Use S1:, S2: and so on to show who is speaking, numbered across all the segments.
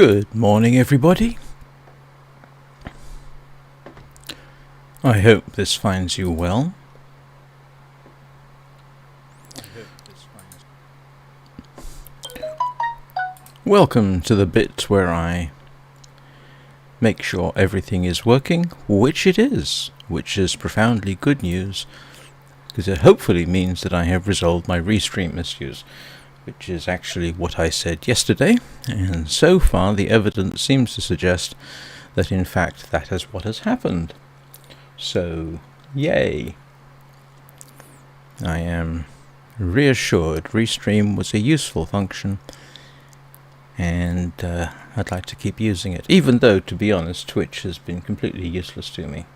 S1: Good morning, everybody. I hope this finds you well. Welcome to the bit where I make sure everything is working, which it is, which is profoundly good news, because it hopefully means that I have resolved my restream issues, which is actually what I said yesterday, and so far the evidence seems to suggest that in fact that is what has happened. So, yay! I am reassured Restream was a useful function, and I'd like to keep using it, even though, to be honest, Twitch has been completely useless to me.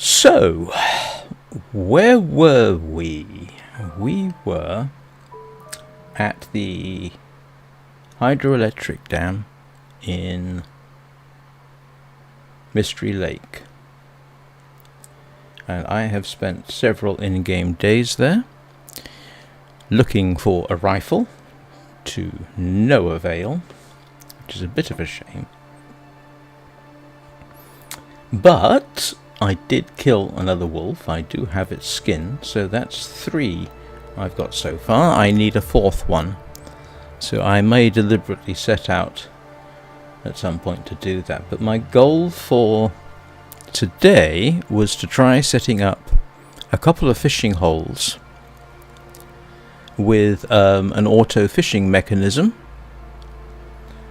S1: So, where were we? We were at the hydroelectric dam in Mystery Lake, and I have spent several in-game days there looking for a rifle to no avail, which is a bit of a shame, but I did kill another wolf. I do have its skin, so that's 3 I've got so far. I need a 4th one, so I may deliberately set out at some point to do that. But my goal for today was to try setting up a couple of fishing holes with an auto fishing mechanism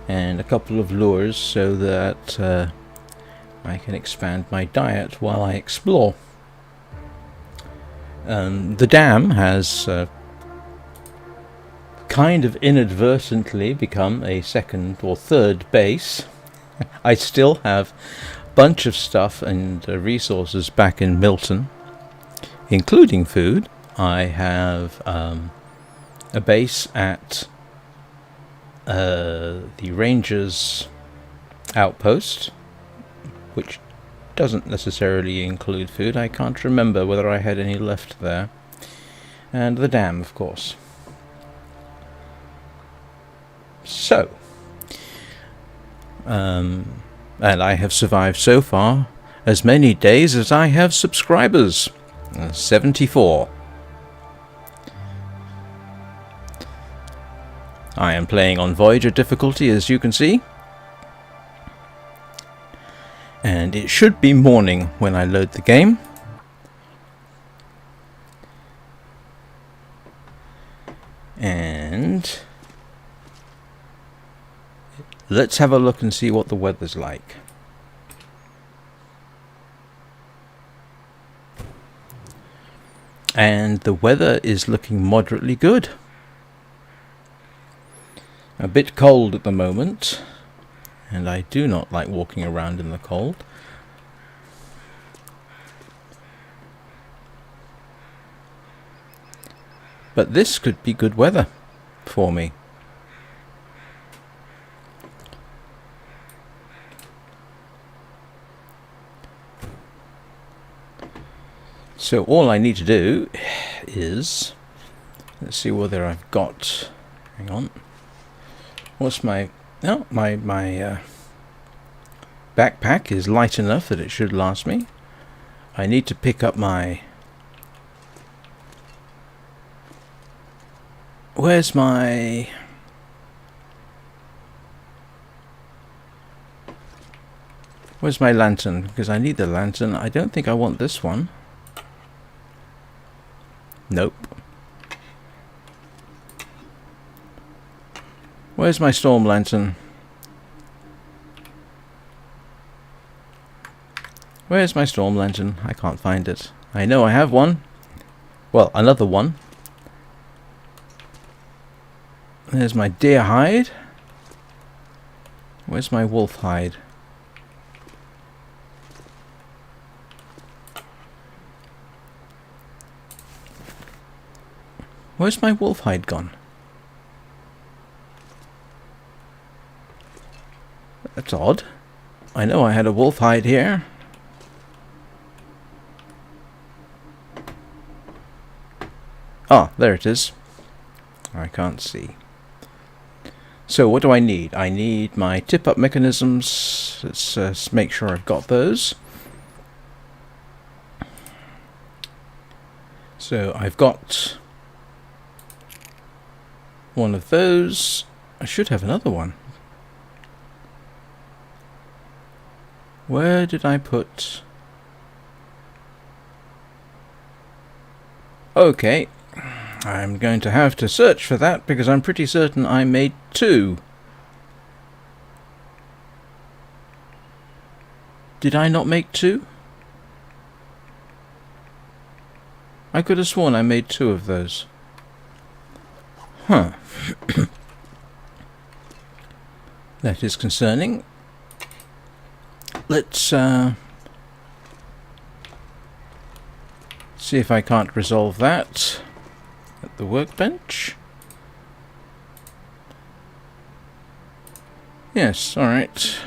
S1: and a couple of lures so that I can expand my diet while I explore. The dam has kind of inadvertently become a 2nd or 3rd base. I still have a bunch of stuff and resources back in Milton, including food. I have a base at the Rangers outpost, which doesn't necessarily include food. I can't remember whether I had any left there. And the dam, of course. So, and I have survived so far as many days as I have subscribers. 74. I am playing on Voyager difficulty, as you can see. And it should be morning when I load the game. And let's have a look and see what the weather's like. And the weather is looking moderately good. A bit cold at the moment, and I do not like walking around in the cold. But this could be good weather for me. So all I need to do is, let's see whether I've got, hang on, what's my, no, my backpack is light enough that it should last me. I need to pick up my, where's my lantern? Because I need the lantern. I don't think I want this one. Nope. Where's my storm lantern? Where's my storm lantern? I can't find it. I know I have one. Well, another one. There's my deer hide. Where's my wolf hide? Where's my wolf hide gone? That's odd. I know I had a wolf hide here. Ah, there it is. I can't see. So what do I need? I need my tip-up mechanisms. Let's make sure I've got those. So I've got one of those. I should have another one. Where did I put... Okay, I'm going to have to search for that because I'm pretty certain I made 2. Did I not make 2? I could have sworn I made 2 of those. Huh. That is concerning. Let's see if I can't resolve that at the workbench. Yes, alright.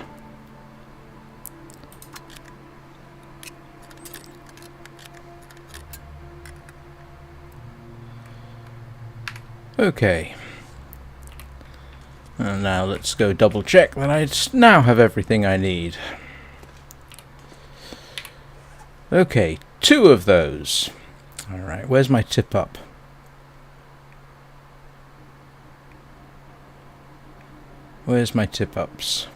S1: Okay. And now let's go double check that I now have everything I need. Okay, 2 of those. Alright, where's my tip up? Where's my tip ups?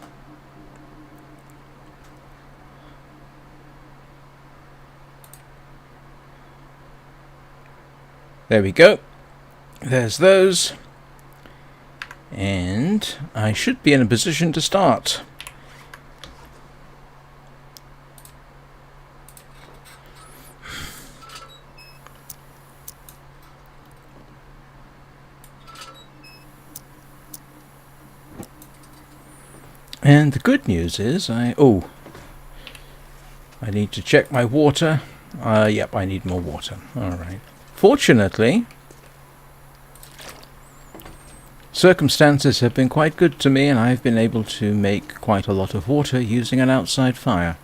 S1: There we go. There's those. And I should be in a position to start. And the good news is I need to check my water. Yep, I need more water. Alright. Fortunately, circumstances have been quite good to me and I've been able to make quite a lot of water using an outside fire.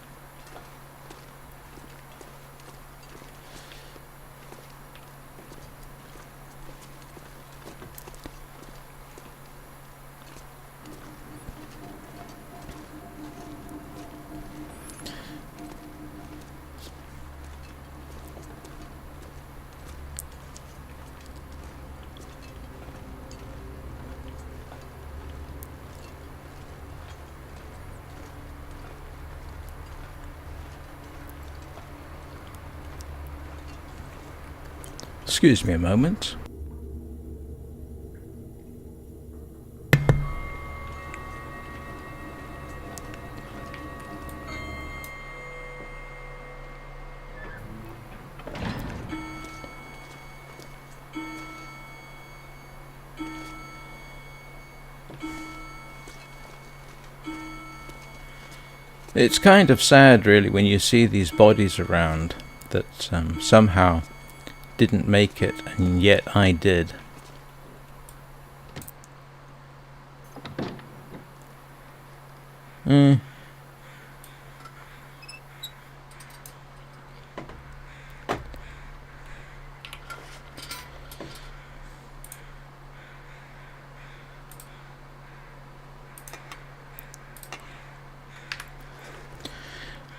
S1: Excuse me a moment. It's kind of sad, really, when you see these bodies around that somehow didn't make it, and yet I did.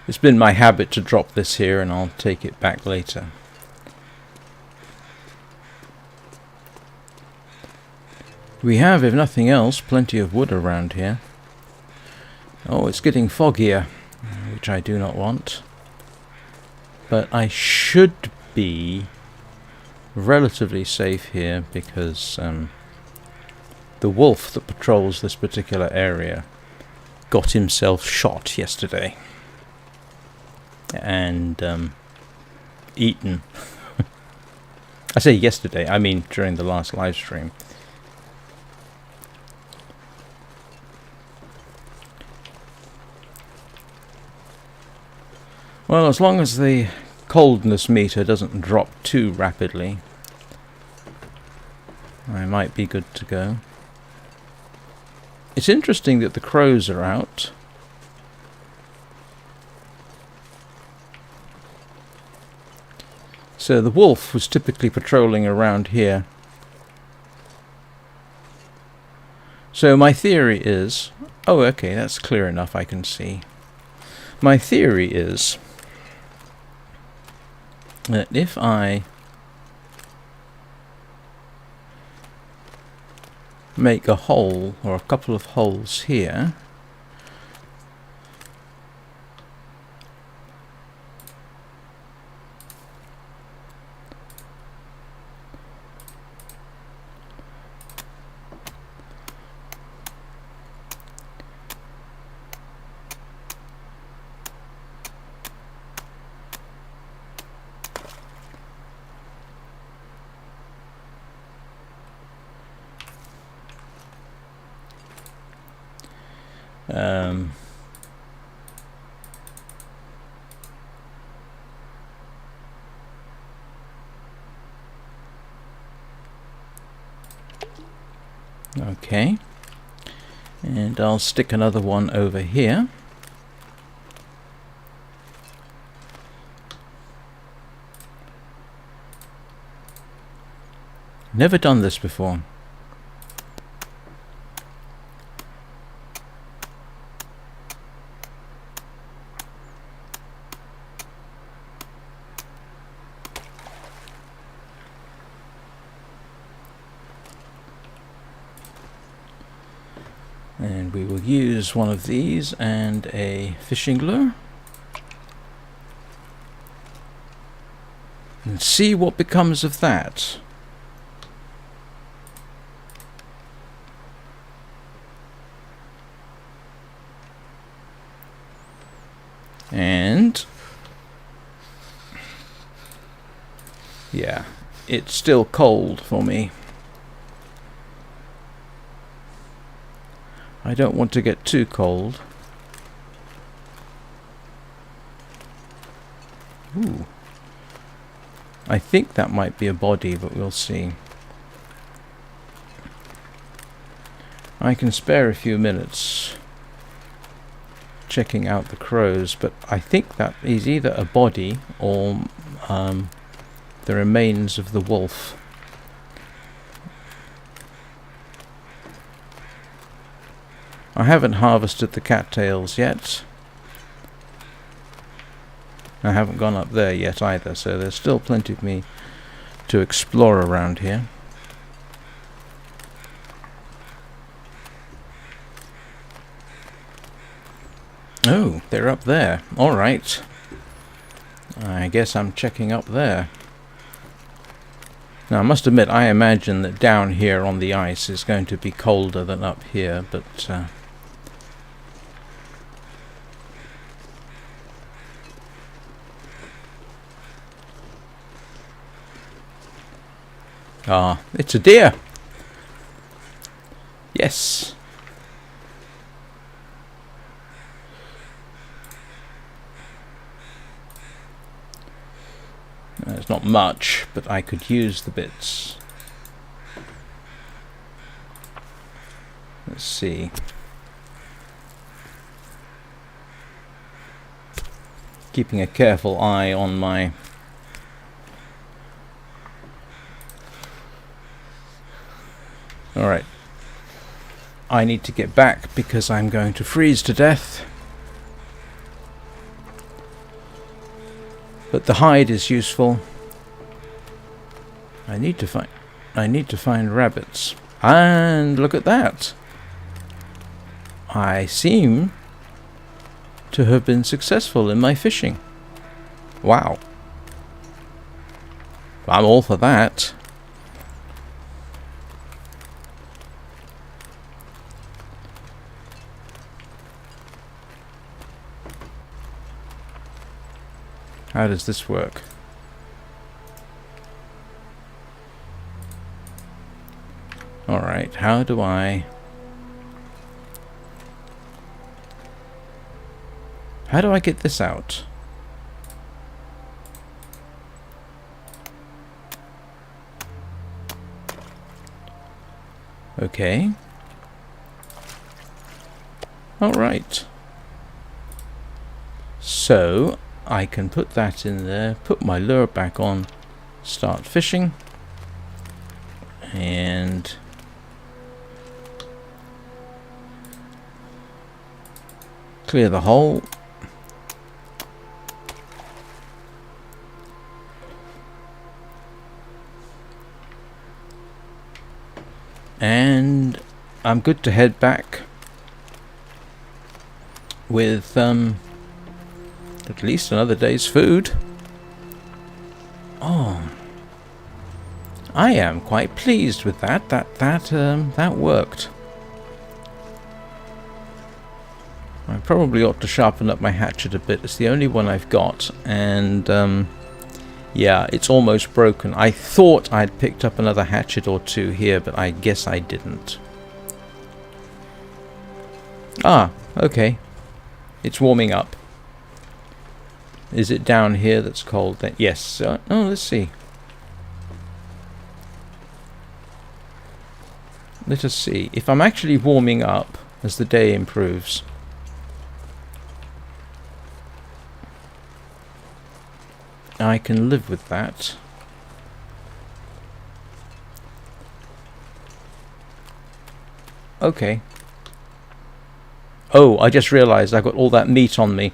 S1: It's been my habit to drop this here and I'll take it back later. We have, if nothing else, plenty of wood around here. Oh, it's getting foggier, which I do not want. But I should be relatively safe here because the wolf that patrols this particular area got himself shot yesterday. And eaten. I say yesterday, I mean during the last live stream. Well, as long as the coldness meter doesn't drop too rapidly, I might be good to go. It's interesting that the crows are out. So the wolf was typically patrolling around here. So my theory is... Oh, okay, that's clear enough, I can see. My theory is that if I make a hole, or a couple of holes here, okay, and I'll stick another one over here. Never done this before. And we will use one of these and a fishing lure and see what becomes of that. And yeah, it's still cold for me. I don't want to get too cold. Ooh. I think that might be a body, but we'll see. I can spare a few minutes checking out the crows, but I think that is either a body or the remains of the wolf. I haven't harvested the cattails yet. I haven't gone up there yet either, so there's still plenty of me to explore around here. Oh, they're up there. Alright. I guess I'm checking up there. Now, I must admit, I imagine that down here on the ice is going to be colder than up here, but... Ah, it's a deer! Yes! It's not much, but I could use the bits. Let's see. Keeping a careful eye on my... Alright. I need to get back because I'm going to freeze to death. But the hide is useful. I need to find rabbits. And look at that. I seem to have been successful in my fishing. Wow. I'm all for that. How does this work? Alright, how do I get this out? Okay. Alright. So I can put that in there, put my lure back on, start fishing. And clear the hole. And I'm good to head back with at least another day's food. Oh, I am quite pleased with that. That worked. I probably ought to sharpen up my hatchet a bit. It's the only one I've got, and yeah, it's almost broken. I thought I'd picked up another hatchet or two here, but I guess I didn't. Ah, okay. It's warming up. Is it down here that's cold then? Yes. Oh, let's see. Let us see. If I'm actually warming up as the day improves. I can live with that. Okay. Oh, I just realized I got all that meat on me,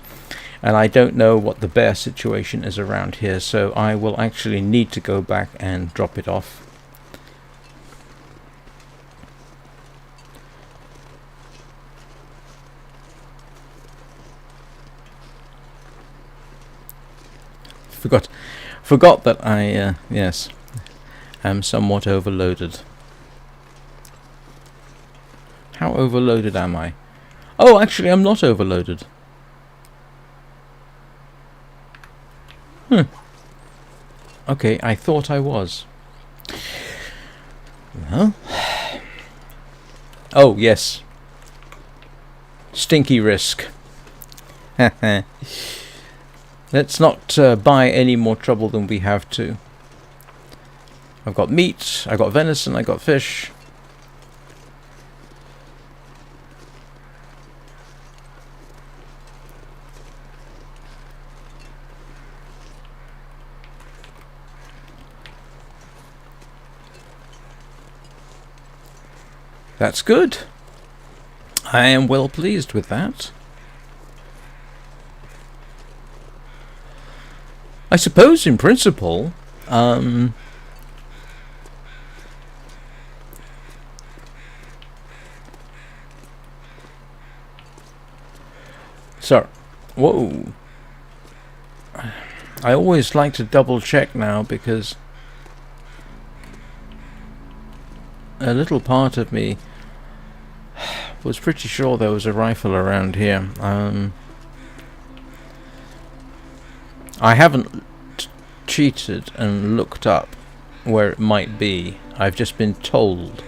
S1: and I don't know what the bear situation is around here, so I will actually need to go back and drop it off. Forgot that I, yes, am somewhat overloaded. How overloaded am I? Oh, actually, I'm not overloaded. Okay, I thought I was. Well. Oh, yes. Stinky risk. Let's not buy any more trouble than we have to. I've got meat, I got venison, I got fish. That's good. I am well pleased with that. I suppose, in principle, so, whoa. I always like to double check now because a little part of me was pretty sure there was a rifle around here. I haven't cheated and looked up where it might be. I've just been told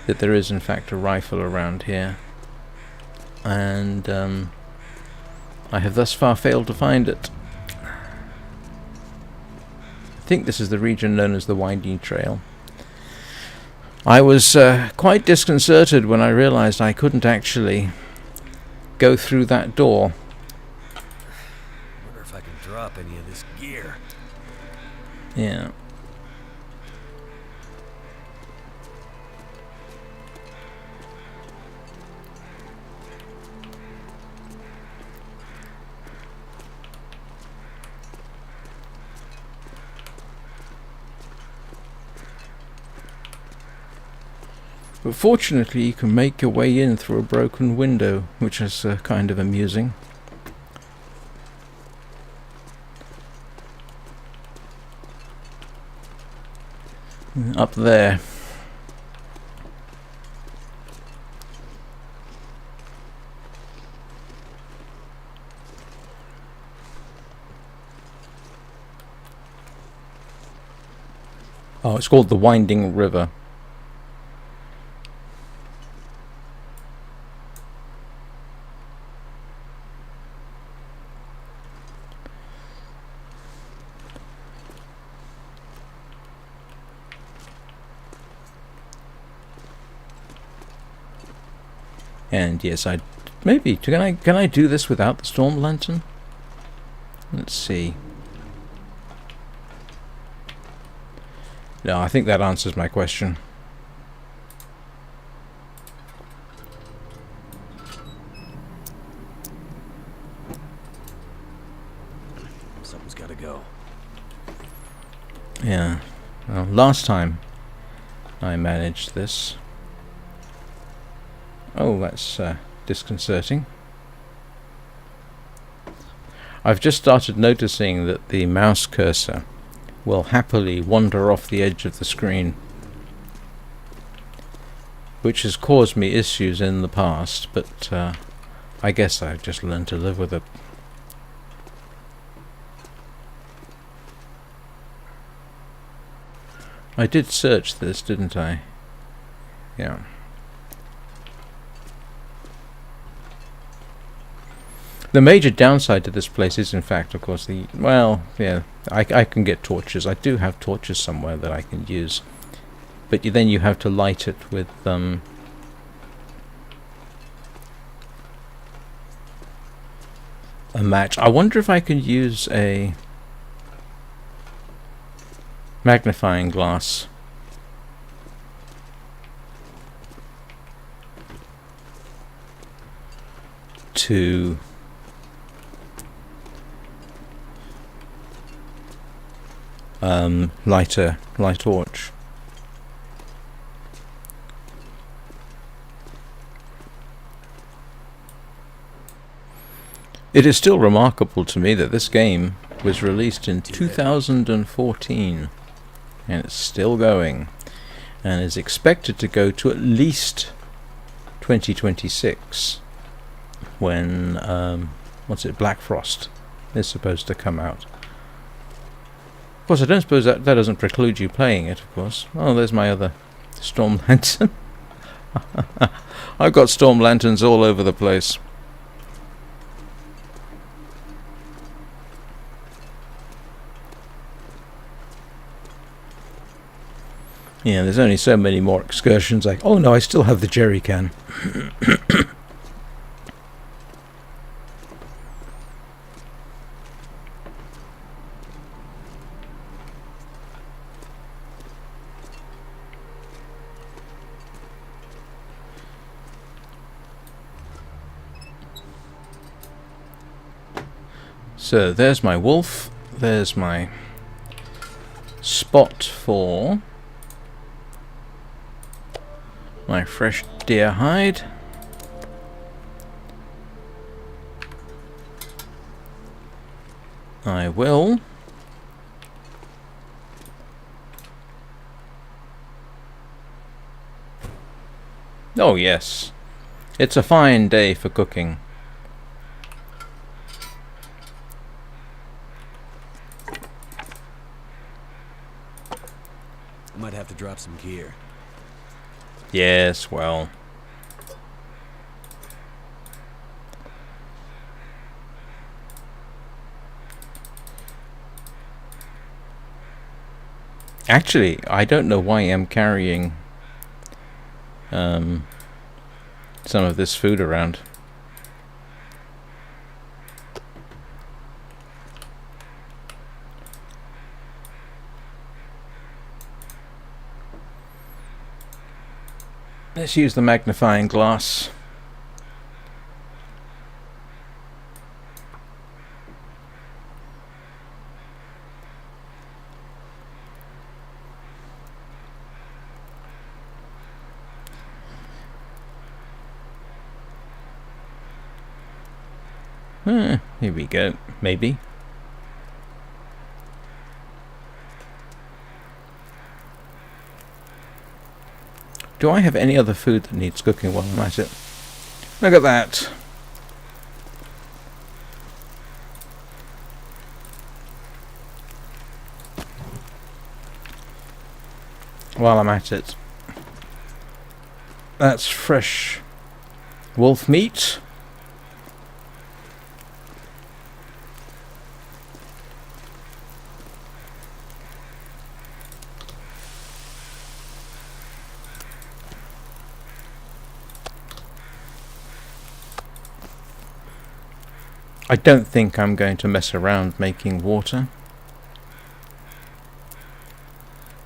S1: that there is in fact a rifle around here, and I have thus far failed to find it. I think this is the region known as the Winding Trail. I was quite disconcerted when I realized I couldn't actually go through that door.
S2: Wonder if I can drop any of this gear.
S1: Yeah. But fortunately you can make your way in through a broken window, which is kind of amusing. Up there. Oh, it's called the Winding River. And yes, maybe can I do this without the storm lantern? Let's see. No, I think that answers my question.
S2: Something's gotta go.
S1: Yeah. Well, last time I managed this. Oh, that's disconcerting. I've just started noticing that the mouse cursor will happily wander off the edge of the screen, which has caused me issues in the past, but I guess I've just learned to live with it. I did search this, didn't I? Yeah. The major downside to this place is, in fact, of course, I can get torches. I do have torches somewhere that I can use. But then you have to light it with, a match. I wonder if I can use a magnifying glass to light a torch. It is still remarkable to me that this game was released in 2014 and it's still going and is expected to go to at least 2026 when Black Frost is supposed to come out. Of course, I don't suppose that doesn't preclude you playing it, of course. Oh, there's my other storm lantern. I've got storm lanterns all over the place. Yeah, there's only so many more excursions. Like, oh no, I still have the jerry can. So there's my wolf. There's my spot for my fresh deer hide. I will oh yes, it's a fine day for cooking.
S2: I might have to drop some gear.
S1: Yes, well. Actually, I don't know why I'm carrying some of this food around. Let's use the magnifying glass. Here we go. Maybe. Do I have any other food that needs cooking while I'm at it? Look at that. While I'm at it. That's fresh wolf meat. I don't think I'm going to mess around making water.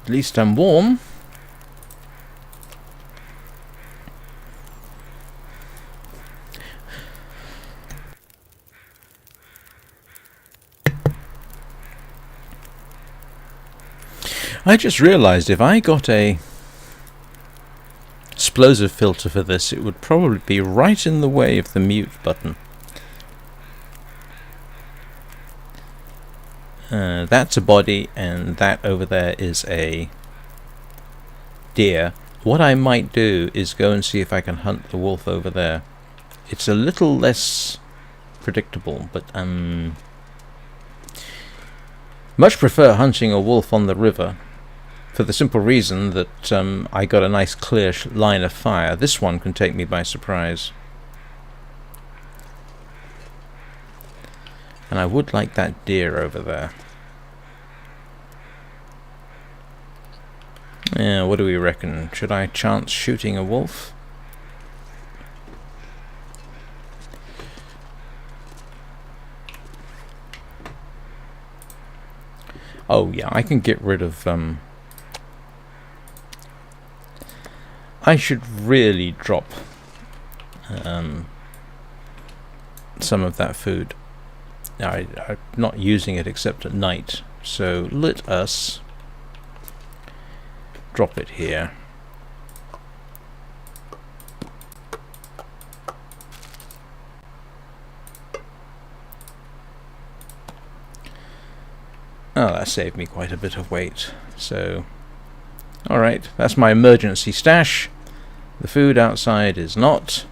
S1: At least I'm warm. I just realised if I got a explosive filter for this, it would probably be right in the way of the mute button. That's a body, and that over there is a deer. What I might do is go and see if I can hunt the wolf over there. It's a little less predictable, but much prefer hunting a wolf on the river, for the simple reason that I got a nice clear line of fire. This one can take me by surprise. And I would like that deer over there. Yeah, what do we reckon? Should I chance shooting a wolf? Oh yeah, I can get rid of I should really drop some of that food. I'm not using it except at night, so let us drop it here. Oh, that saved me quite a bit of weight. So, alright, that's my emergency stash. The food outside is not.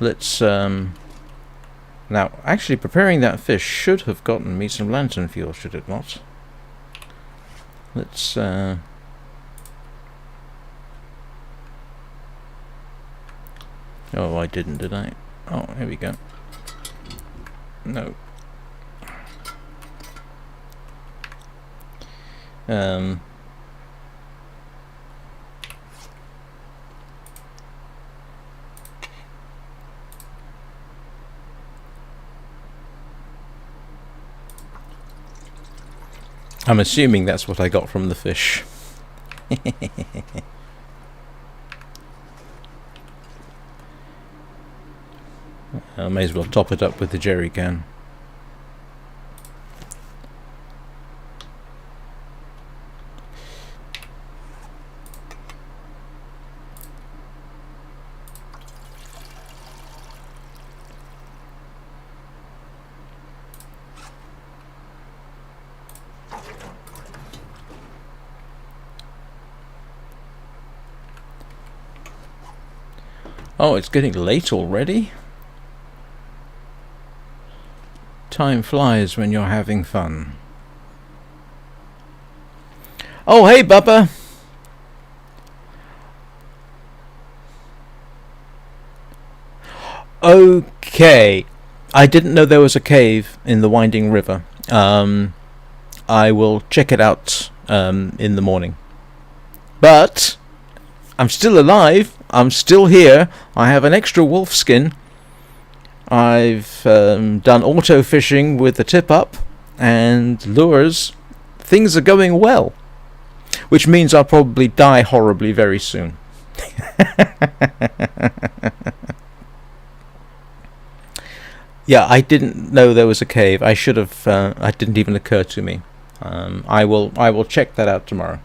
S1: Let's, now, actually preparing that fish should have gotten me some lantern fuel, should it not? Let's, oh, I didn't, did I? Oh, here we go. No. I'm assuming that's what I got from the fish. I may as well top it up with the jerry can. Oh, it's getting late already? Time flies when you're having fun. Oh, hey, Bubba! Okay. I didn't know there was a cave in the winding river. I will check it out in the morning. But I'm still alive. I'm still here. I have an extra wolf skin. I've done auto fishing with the tip up and lures. Things are going well, which means I'll probably die horribly very soon. Yeah, I didn't know there was a cave. I should have. It didn't even occur to me. I will check that out tomorrow.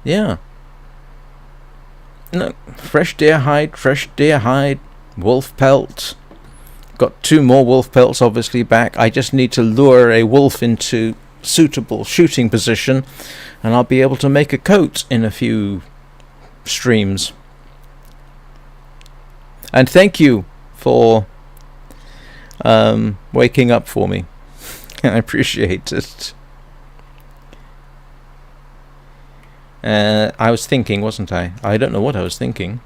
S1: Yeah. No, fresh deer hide, wolf pelt. Got 2 more wolf pelts obviously back. I just need to lure a wolf into suitable shooting position, and I'll be able to make a coat in a few streams. And thank you for waking up for me. I appreciate it. I was thinking, wasn't I? I don't know what I was thinking.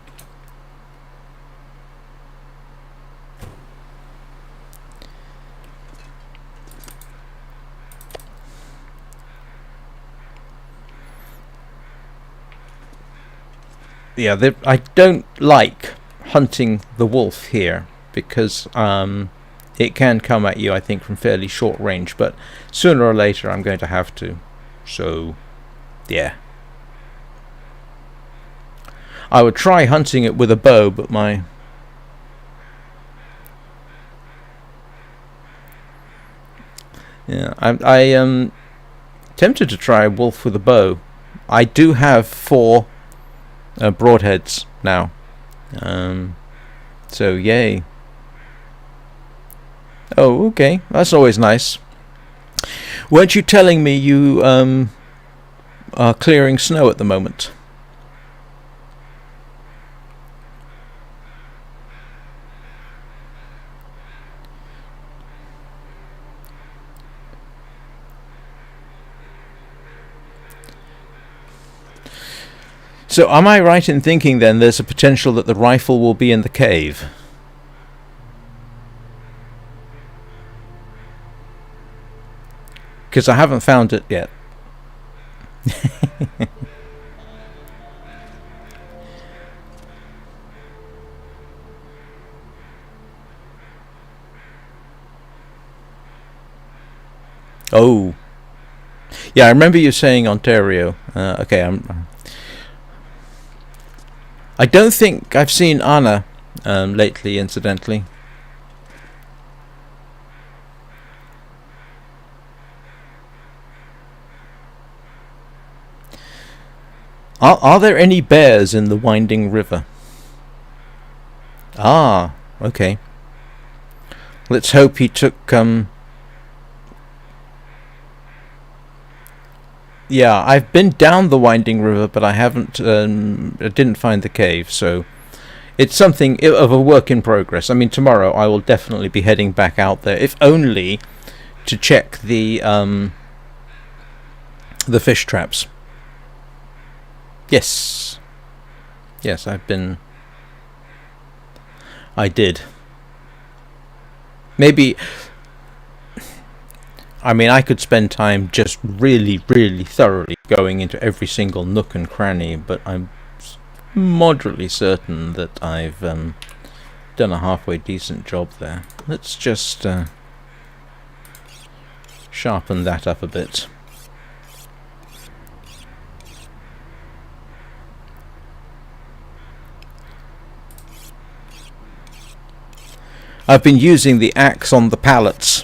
S1: Yeah, I don't like hunting the wolf here because it can come at you, I think, from fairly short range, but sooner or later I'm going to have to. So, yeah. I would try hunting it with a bow, but my... Yeah, I tempted to try a wolf with a bow. I do have 4 broadheads now. So, yay. Oh, okay. That's always nice. Weren't you telling me you are clearing snow at the moment? So am I right in thinking then there's a potential that the rifle will be in the cave? Because I haven't found it yet. Oh. Yeah, I remember you saying Ontario. Okay, I don't think I've seen Anna lately, incidentally. Are there any bears in the winding river? Ah, okay. Let's hope he took yeah, I've been down the winding river, but I haven't. I didn't find the cave, so it's something of a work in progress. I mean, tomorrow I will definitely be heading back out there, if only to check the fish traps. Yes, yes, I did. Maybe. I mean, I could spend time just really, really thoroughly going into every single nook and cranny, but I'm moderately certain that I've done a halfway decent job there. Let's just sharpen that up a bit. I've been using the axe on the pallets,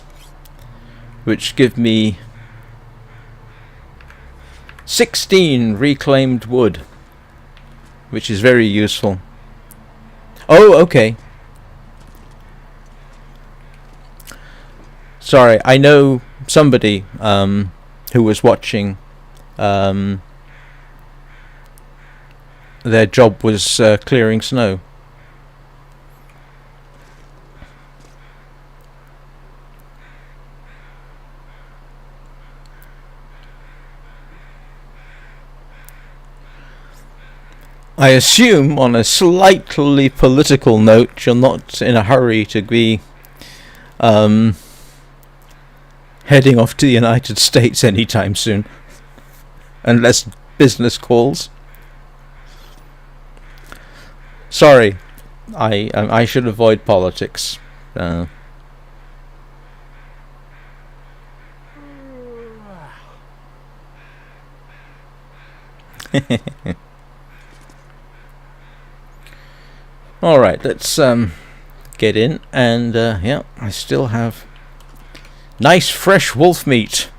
S1: which give me 16 reclaimed wood, which is very useful. Oh, okay. Sorry, I know somebody who was watching. Their job was clearing snow. I assume, on a slightly political note, you're not in a hurry to be heading off to the United States anytime soon, unless business calls. Sorry, I should avoid politics. Alright, let's get in, and yeah, I still have nice fresh wolf meat.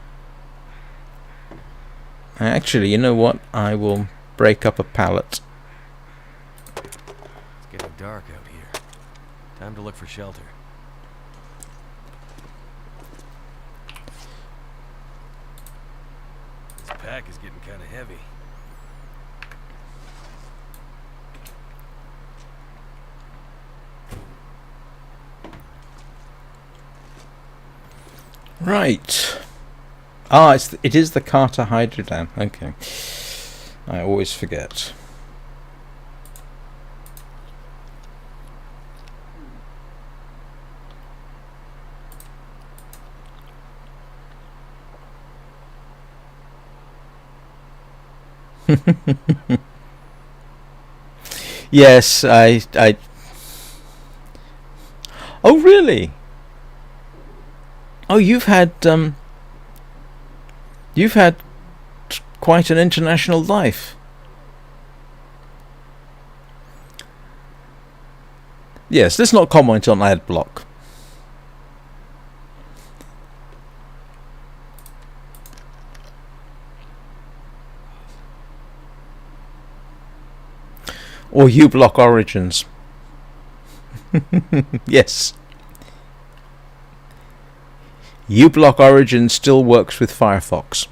S1: Actually, you know what? I will break up a pallet.
S2: It's getting dark out here. Time to look for shelter. This pack is getting kind of heavy.
S1: Right. Ah, it is the Carter Hydro Dam. Okay. I always forget. Yes, I. Oh, really? Oh, you've had quite an international life. Yes, let's not comment on ad block. Or uBlock Origins. Yes. uBlock Origins still works with Firefox.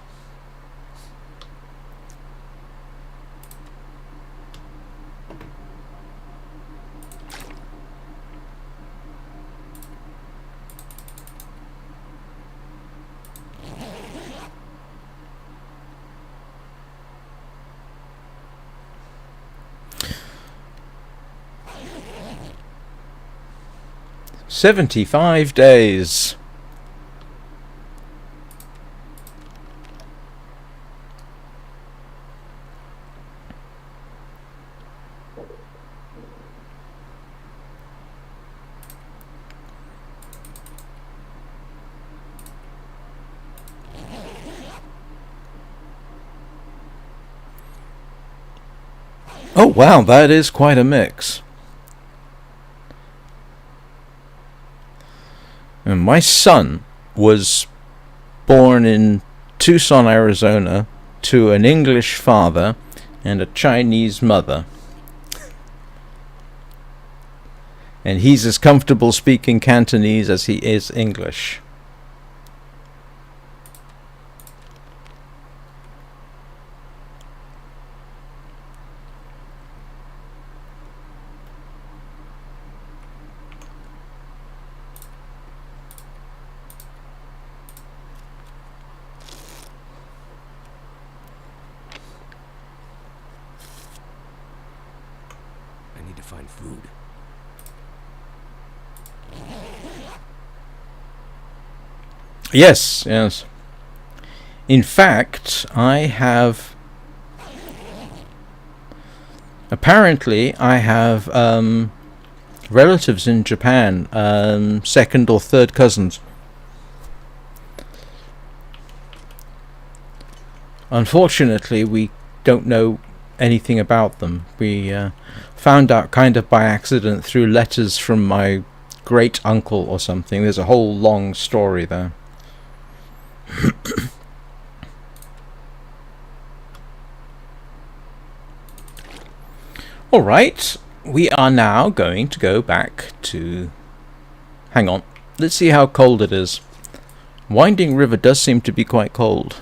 S1: "75 days. Oh wow, that is quite a mix. And my son was born in Tucson, Arizona, to an English father and a Chinese mother. And he's as comfortable speaking Cantonese as he is English.
S2: I need to find food.
S1: Yes, yes. In fact, apparently I have relatives in Japan, second or third cousins. Unfortunately, we don't know anything about them. We found out kind of by accident through letters from my great uncle or something. There's a whole long story there. Alright, we are now going to go back to... Hang on, let's see how cold it is. Winding River does seem to be quite cold.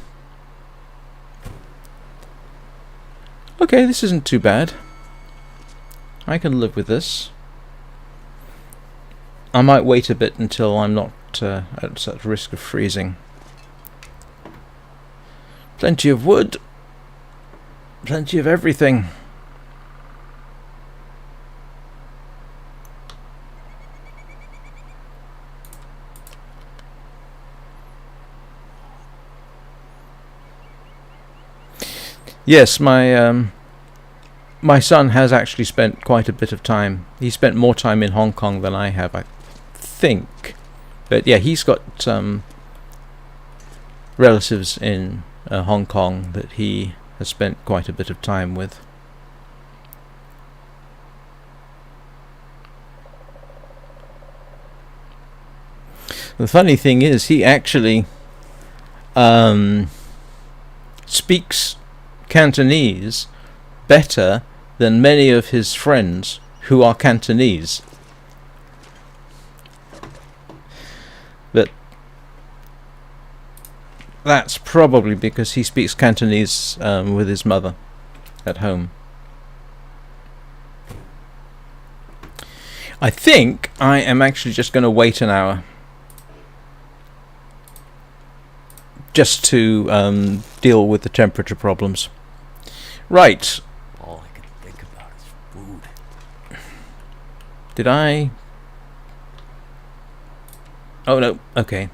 S1: Okay, this isn't too bad. I can live with this. I might wait a bit until I'm not at such risk of freezing. Plenty of wood. Plenty of everything. Yes, my son has actually spent quite a bit of time. He spent more time in Hong Kong than I have, I think. But yeah, he's got relatives in Hong Kong that he has spent quite a bit of time with. The funny thing is, he actually speaks Cantonese better than many of his friends who are Cantonese. But that's probably because he speaks Cantonese with his mother at home. I think I am actually just going to wait an hour just to deal with the temperature problems. Right.
S2: All I can think about is food.
S1: Did I? Oh no, okay.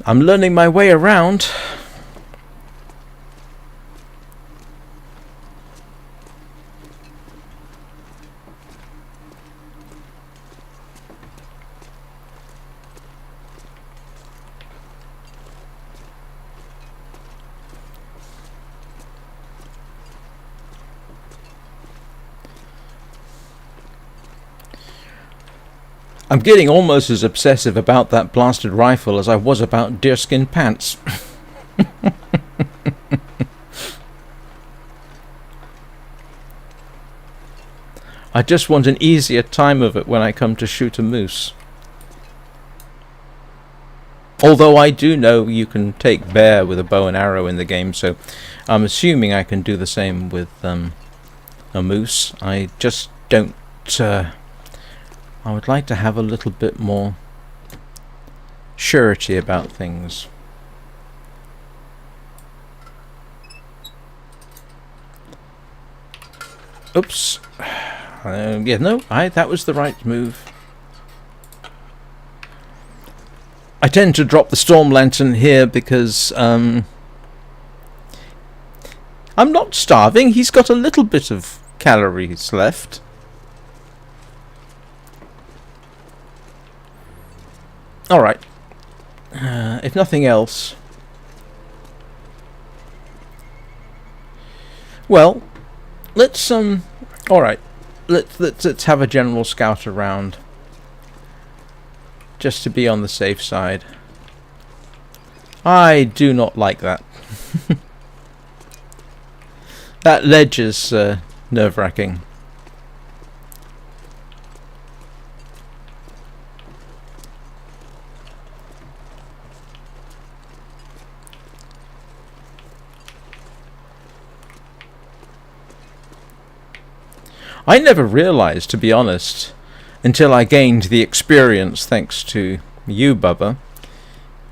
S1: I'm learning my way around. I'm getting almost as obsessive about that blasted rifle as I was about deerskin pants. I just want an easier time of it when I come to shoot a moose. Although I do know you can take bear with a bow and arrow in the game, so I'm assuming I can do the same with a moose. I just don't... I would like to have a little bit more surety about things. Oops. Yeah, no, that was the right move. I tend to drop the storm lantern here because I'm not starving. He's got a little bit of calories left. Alright. If nothing else... Well, let's alright. Let's have a general scout around. Just to be on the safe side. I do not like that. That ledge is nerve-wracking. I never realized, to be honest, until I gained the experience thanks to you, Bubba,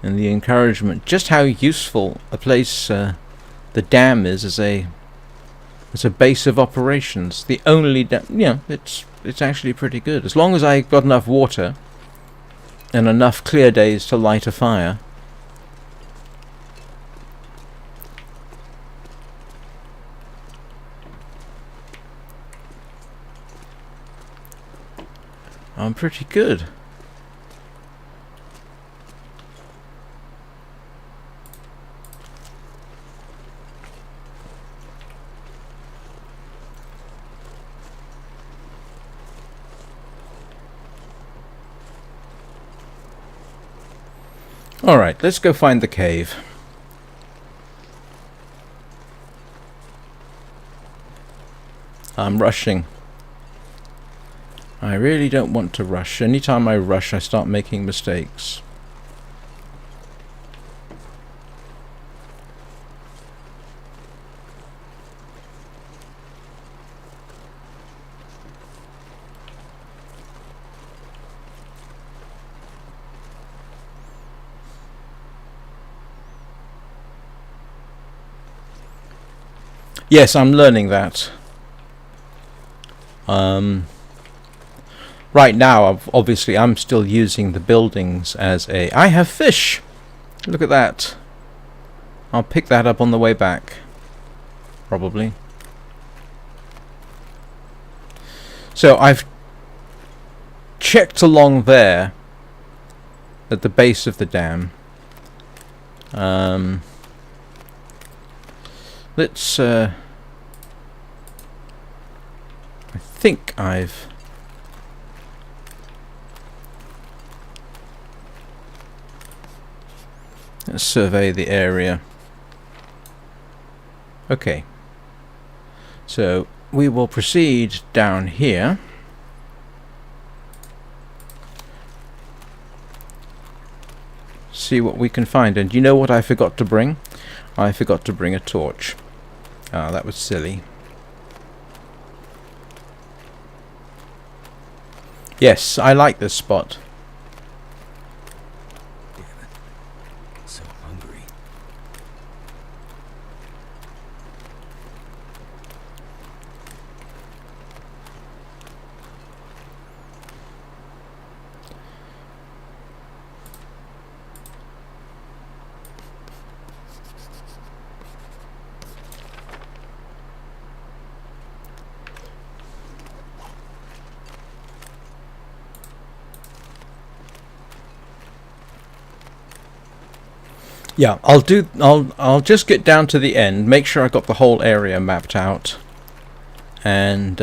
S1: and the encouragement, just how useful a place the dam is as a base of operations. The only dam, it's actually pretty good. As long as I got enough water and enough clear days to light a fire. I'm pretty good. Alright, let's go find the cave. I'm rushing. I really don't want to rush. Anytime I rush, I start making mistakes. Yes, I'm learning that. Right now, obviously, I'm still using the buildings as a... I have fish! Look at that. I'll pick that up on the way back. Probably. So, I've checked along there at the base of the dam. Let's... I think I've... Let's survey the area. Okay. So, we will proceed down here. See what we can find. And you know what I forgot to bring? I forgot to bring a torch. Ah, that was silly. Yes, I like this spot.
S2: Damn it. So hungry.
S1: Yeah, I'll just get down to the end, make sure I got the whole area mapped out, and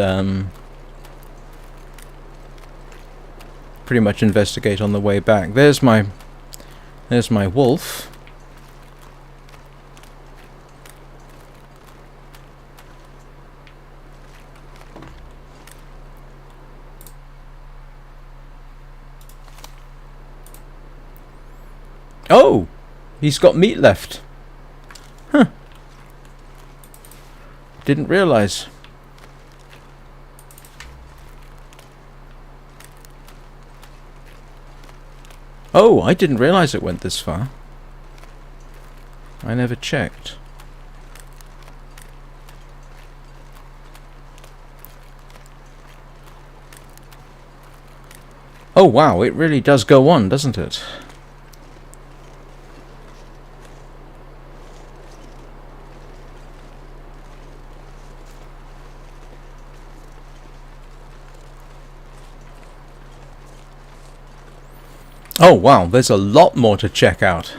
S1: pretty much investigate on the way back. There's my wolf. Oh, he's got meat left. Huh. Didn't realize. Oh, I didn't realize it went this far. I never checked. Oh wow, it really does go on, doesn't it? Oh wow, there's a lot more to check out.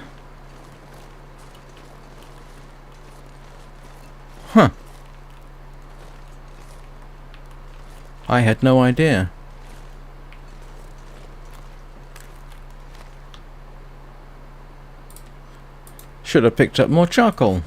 S1: Huh. I had no idea. Should have picked up more charcoal.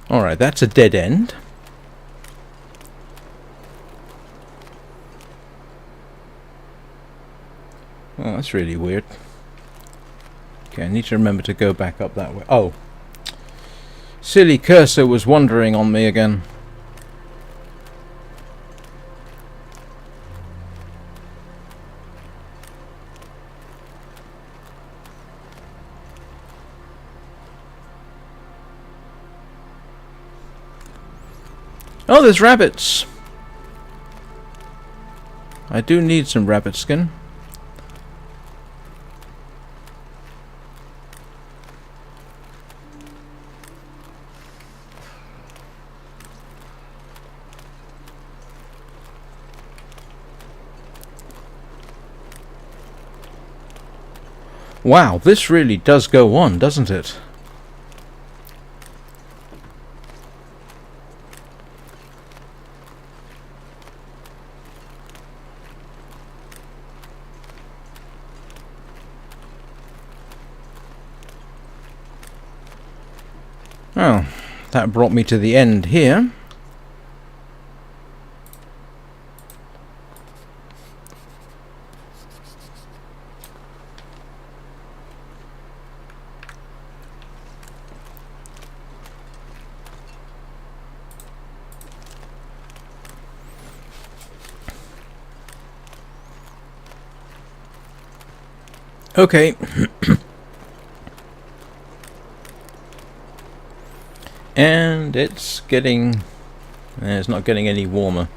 S1: Alright, that's a dead end. Oh, that's really weird. Okay, I need to remember to go back up that way. Oh. Silly cursor was wandering on me again. Oh, there's rabbits. I do need some rabbit skin. Wow, this really does go on, doesn't it? Oh, that brought me to the end here. Okay. And it's getting... it's not getting any warmer.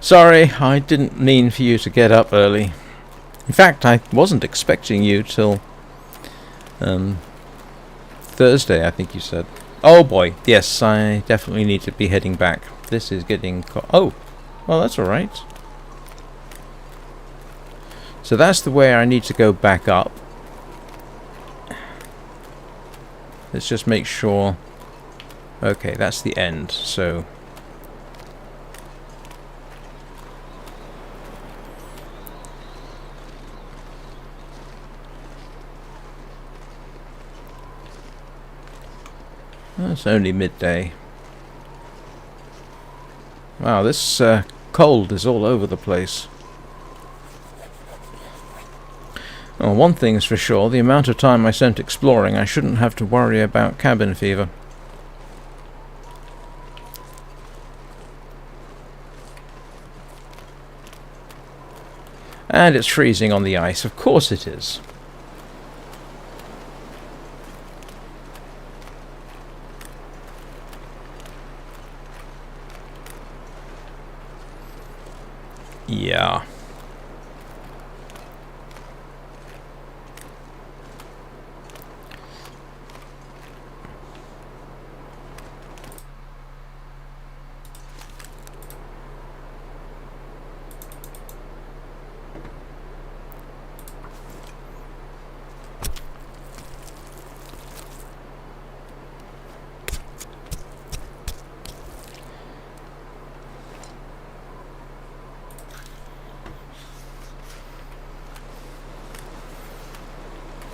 S1: Sorry, I didn't mean for you to get up early. In fact, I wasn't expecting you till Thursday, I think you said. Oh boy, yes, I definitely need to be heading back. This is getting... oh, well that's alright. So that's the way I need to go back up. Let's just make sure... okay, that's the end, so... it's only midday. Wow, this cold is all over the place. Well, one thing's for sure, the amount of time I spent exploring, I shouldn't have to worry about cabin fever. And it's freezing on the ice, of course it is. Yeah.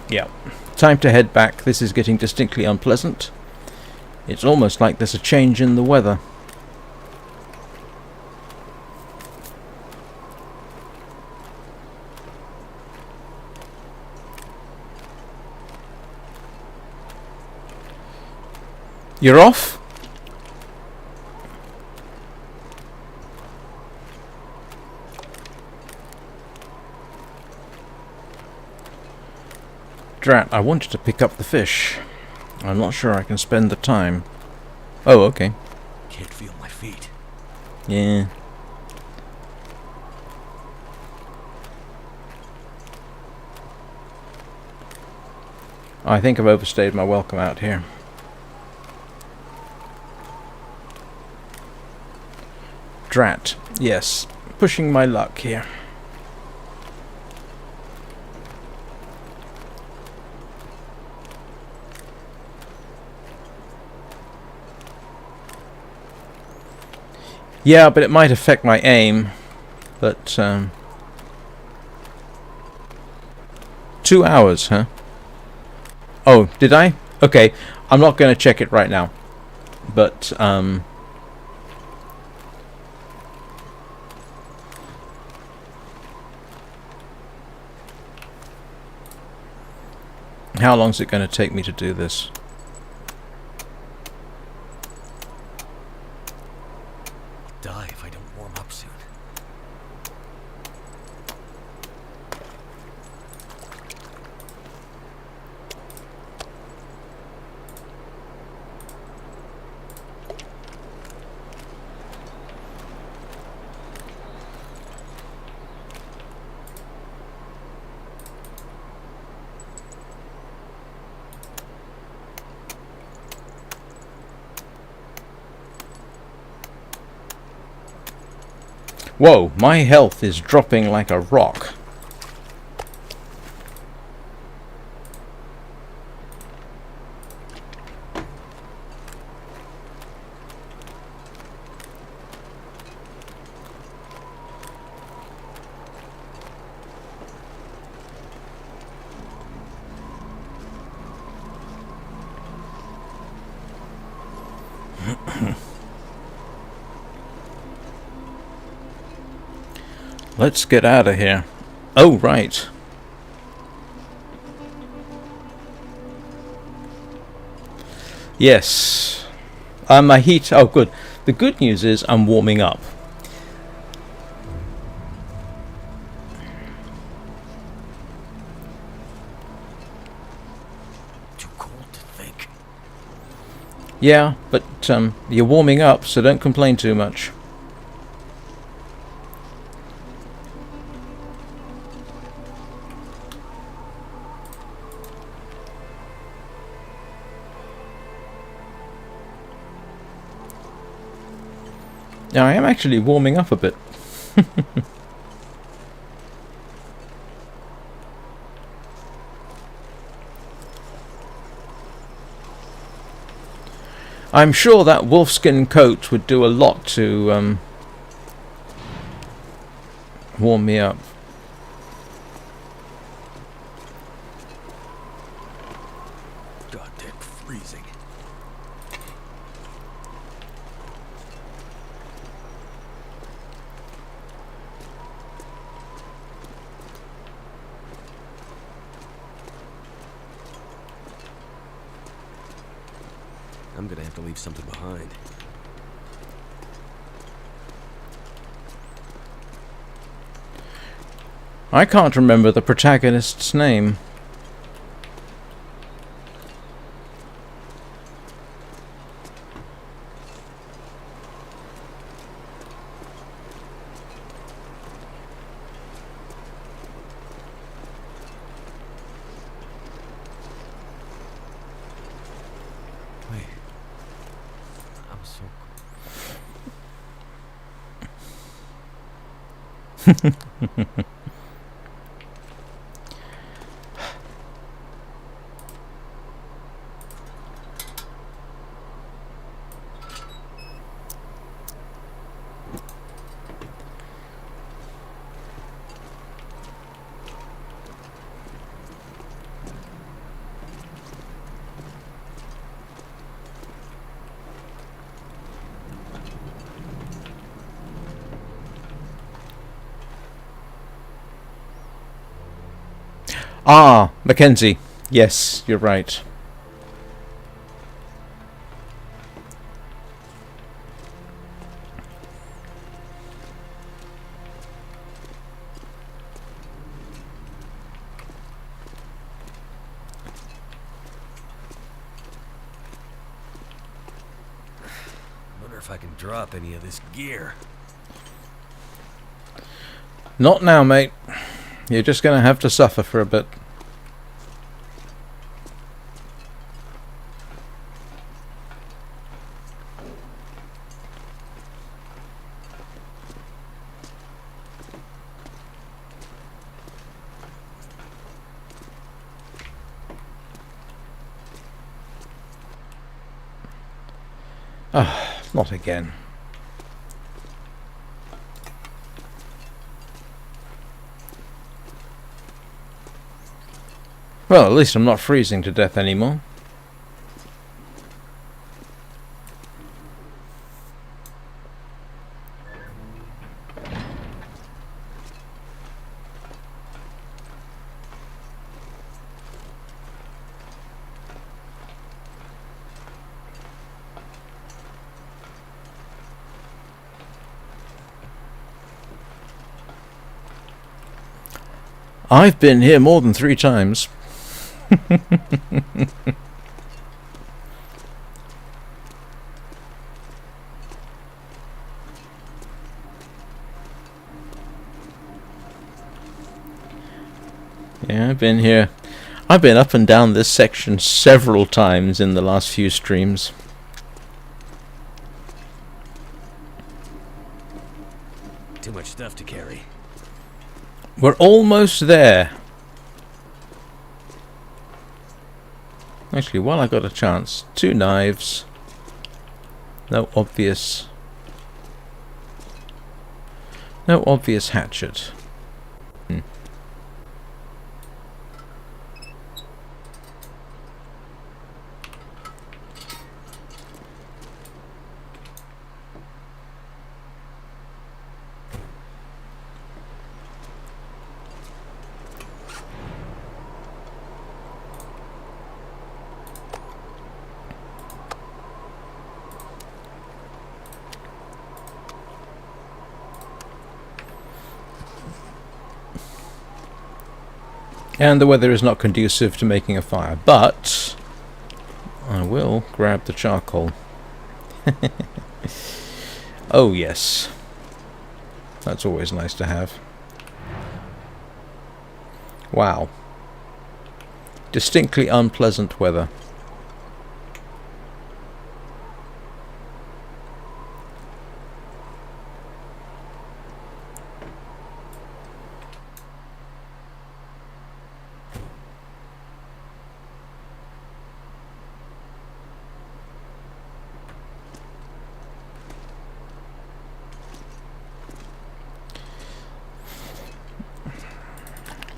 S1: Yeah. Time to head back. This is getting distinctly unpleasant. It's almost like there's a change in the weather. You're off? Drat, I wanted to pick up the fish. I'm not sure I can spend the time. Oh, okay.
S2: Can't feel my feet.
S1: Yeah. I think I've overstayed my welcome out here. Drat. Yes. Pushing my luck here. Yeah, but it might affect my aim. But, 2 hours, huh? Oh, did I? Okay, I'm not going to check it right now. But, how long is it going to take me to do this?
S2: I'll die if I don't warm up soon.
S1: Whoa, my health is dropping like a rock. Let's get out of here. Oh, right. Yes. My heat... Oh, good. The good news is I'm warming up.
S2: Too cold to think.
S1: Yeah, but you're warming up, so don't complain too much. Now, I am actually warming up a bit. I'm sure that wolfskin coat would do a lot to warm me up.
S2: Goddamn freezing. I'm gonna have to leave something behind.
S1: I can't remember the protagonist's name. Ah, Mackenzie. Yes, you're right.
S2: Wonder if I can drop any of this gear.
S1: Not now, mate. You're just going to have to suffer for a bit. Ah, not again. Well, at least I'm not freezing to death anymore. I've been here more than 3 times. Yeah, I've been here. I've been up and down this section several times in the last few streams.
S2: Too much stuff to carry.
S1: We're almost there. Actually, while I got a chance, 2 knives. No obvious hatchet. And the weather is not conducive to making a fire, but I will grab the charcoal. Oh yes, that's always nice to have. Wow, distinctly unpleasant weather.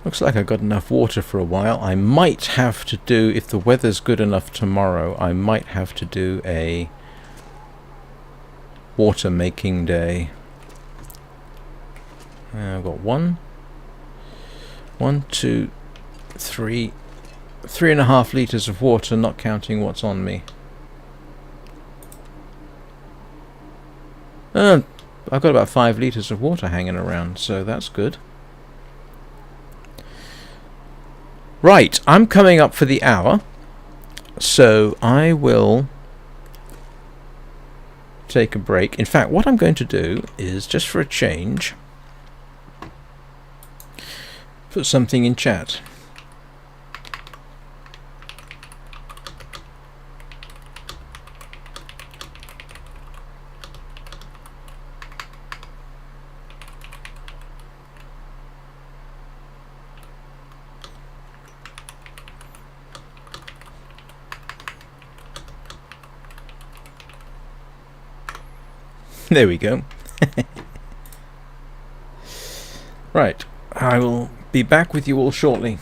S1: Looks like I've got enough water for a while. I might have to do, if the weather's good enough tomorrow, I might have to do a water making day. I've got 1, 2, 3, 3.5 litres of water, not counting what's on me. I've got about 5 litres of water hanging around, so that's good. Right, I'm coming up for the hour, so I will take a break. In fact, what I'm going to do is, just for a change, put something in chat. There we go. Right, I will be back with you all shortly.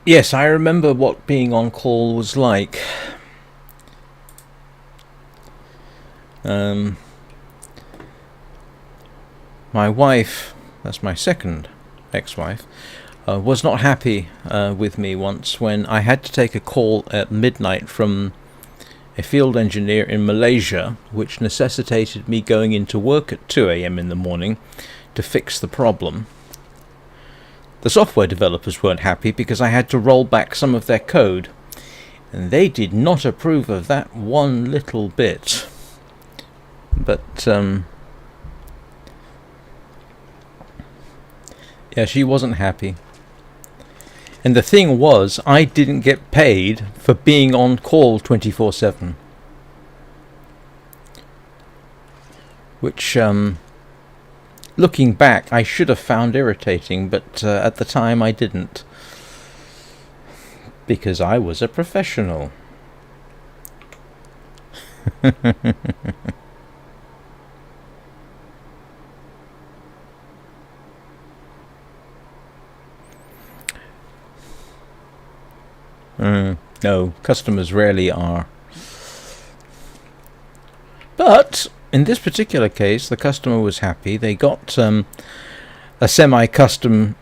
S1: Yes, I remember what being on call was like. My wife, that's my second ex-wife, was not happy with me once when I had to take a call at midnight from a field engineer in Malaysia, which necessitated me going into work at 2 a.m. in the morning to fix the problem. The software developers weren't happy because I had to roll back some of their code, and they did not approve of that one little bit. But yeah, she wasn't happy. And the thing was, I didn't get paid for being on call 24/7. Which, looking back, I should have found irritating, but at the time I didn't. Because I was a professional. No, customers rarely are. But in this particular case, the customer was happy. They got a semi-custom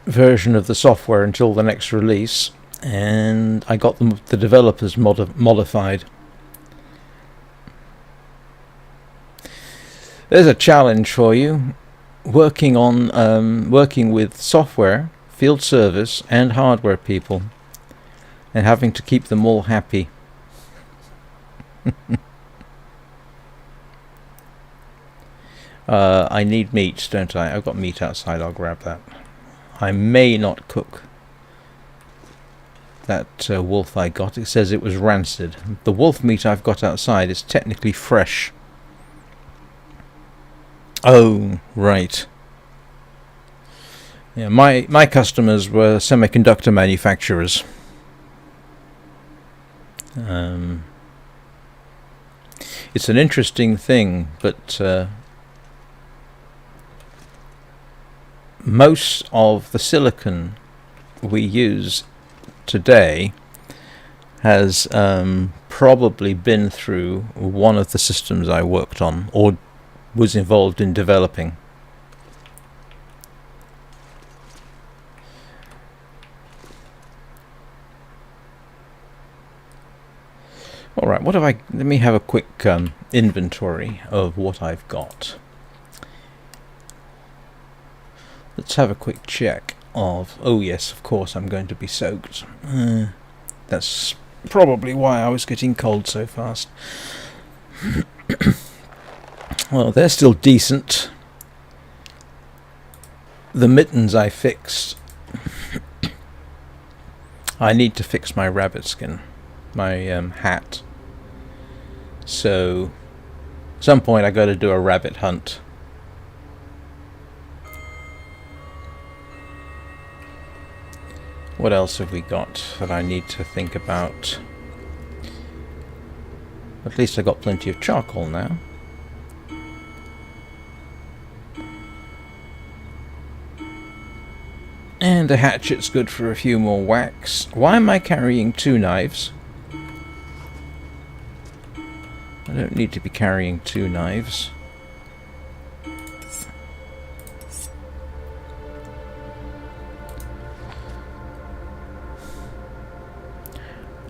S1: version of the software until the next release, and I got the developers modified. There's a challenge for you: working with software, field service, and hardware people, and having to keep them all happy. I need meat, don't I? I've got meat outside. I'll grab that. I may not cook that wolf I got. It says it was rancid. The wolf meat I've got outside is technically fresh. Oh, right. Yeah, my customers were semiconductor manufacturers. It's an interesting thing, but most of the silicon we use today has probably been through one of the systems I worked on or was involved in developing. Alright, what have I... Let me have a quick inventory of what I've got. Let's have a quick check of... Oh yes, of course I'm going to be soaked. That's probably why I was getting cold so fast. Well, they're still decent. The mittens I fixed. I need to fix my rabbit skin. My hat. So, at some point I got to do a rabbit hunt. What else have we got that I need to think about? At least I got plenty of charcoal now. And the hatchet's good for a few more whacks. Why am I carrying 2 knives? I don't need to be carrying 2 knives.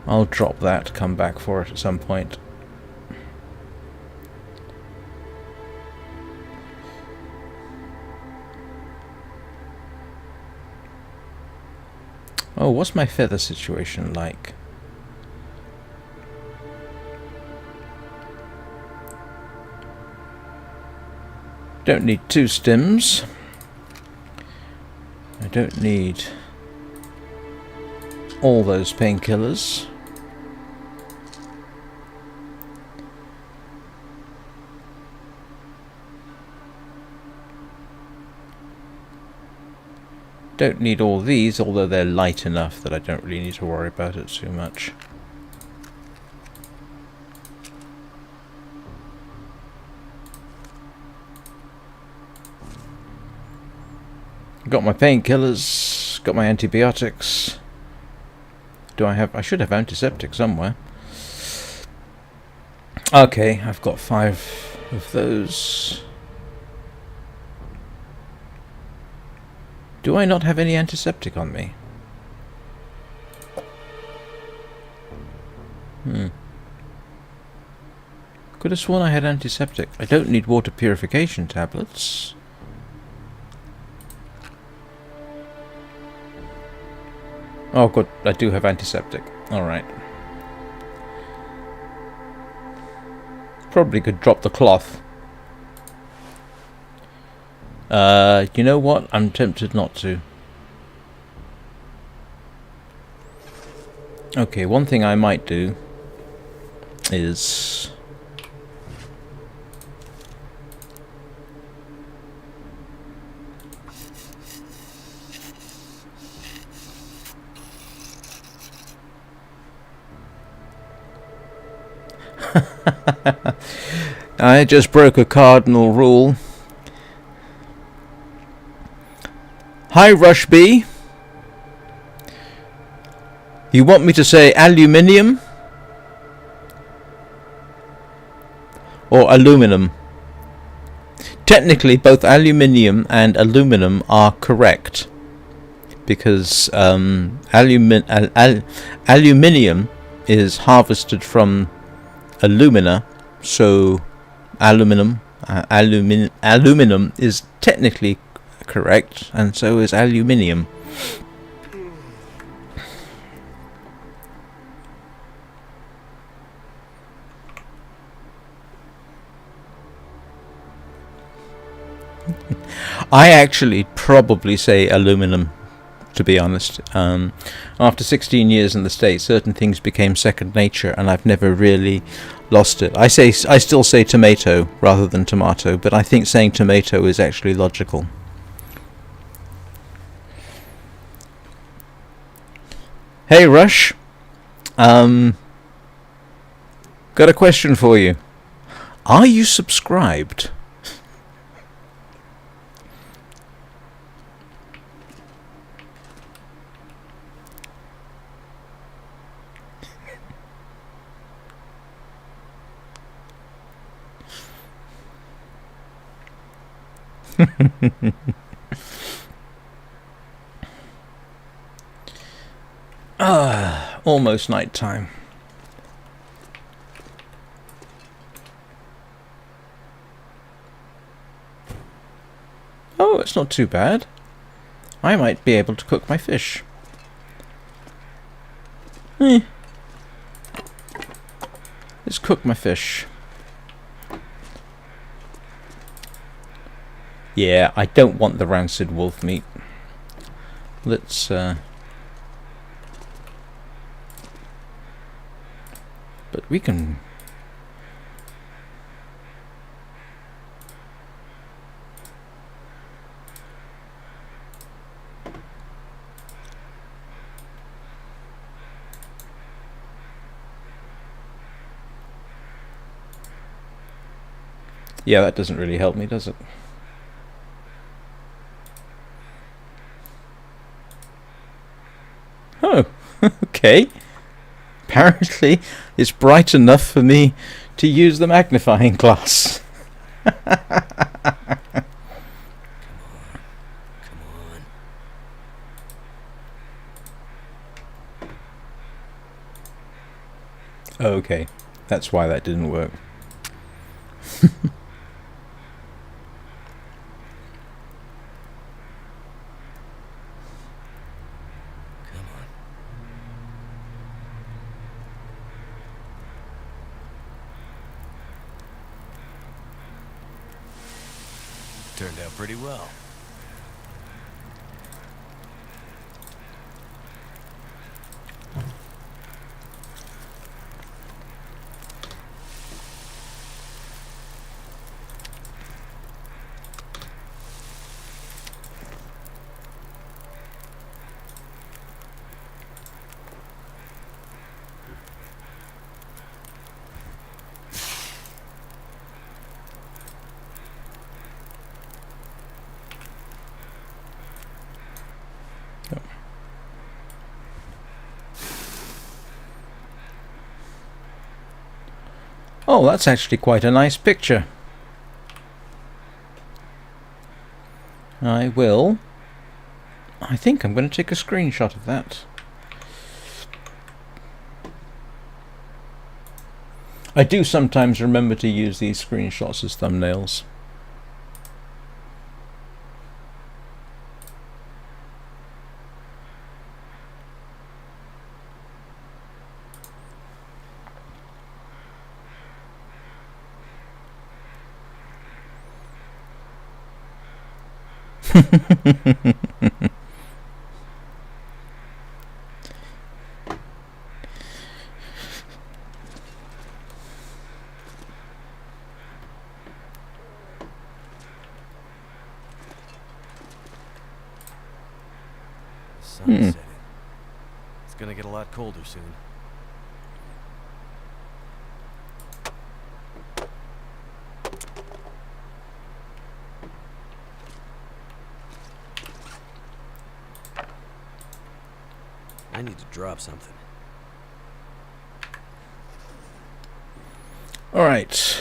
S1: I'll drop that, come back for it at some point. Oh, what's my feather situation like? Don't need 2 stems. I don't need all those painkillers. Don't need all these, although they're light enough that I don't really need to worry about it too much. Got my painkillers, got my antibiotics. Do I have... I should have antiseptic somewhere. Okay, I've got 5 of those. Do I not have any antiseptic on me? Could have sworn I had antiseptic. I don't need water purification tablets. Oh good, I do have antiseptic. Alright. Probably could drop the cloth. You know what? I'm tempted not to. Okay, one thing I might do is... I just broke a cardinal rule. Hi, Rush B. You want me to say aluminium? Or aluminum? Technically, both aluminium and aluminum are correct. Because aluminium is harvested from alumina, so aluminum is technically correct, and so is aluminium. I actually probably say aluminum, to be honest. After 16 years in the States, certain things became second nature, and I've never really lost it. I still say tomato rather than tomato, but I think saying tomato is actually logical. Hey Rush, got a question for you. Are you subscribed? Almost night time. Oh, it's not too bad. I might be able to cook my fish. Let's cook my fish. Yeah, I don't want the rancid wolf meat. Let's but we can... Yeah, that doesn't really help me, does it? Oh, okay. Apparently, it's bright enough for me to use the magnifying glass.
S2: Come on.
S1: Okay, that's why that didn't work.
S2: Turned out pretty well.
S1: Oh, that's actually quite a nice picture. I think I'm going to take a screenshot of that. I do sometimes remember to use these screenshots as thumbnails.
S2: Sun's setting. It's gonna get a lot colder soon. I need to drop something.
S1: Alright.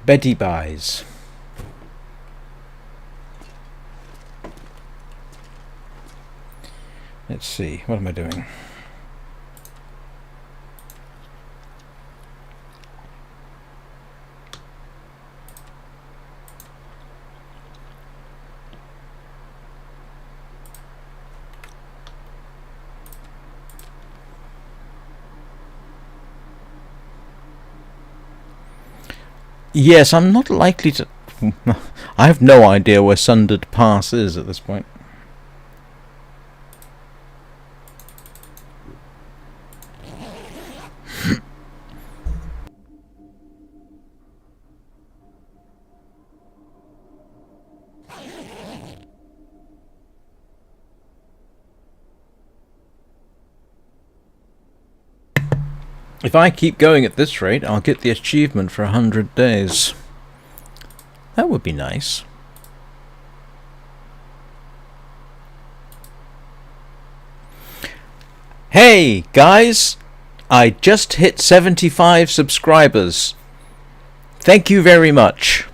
S1: Betty buys. Let's see, what am I doing? Yes, I'm not likely to... I have no idea where Sundered Pass is at this point. If I keep going at this rate, I'll get the achievement for 100 days. That would be nice. Hey, guys! I just hit 75 subscribers. Thank you very much.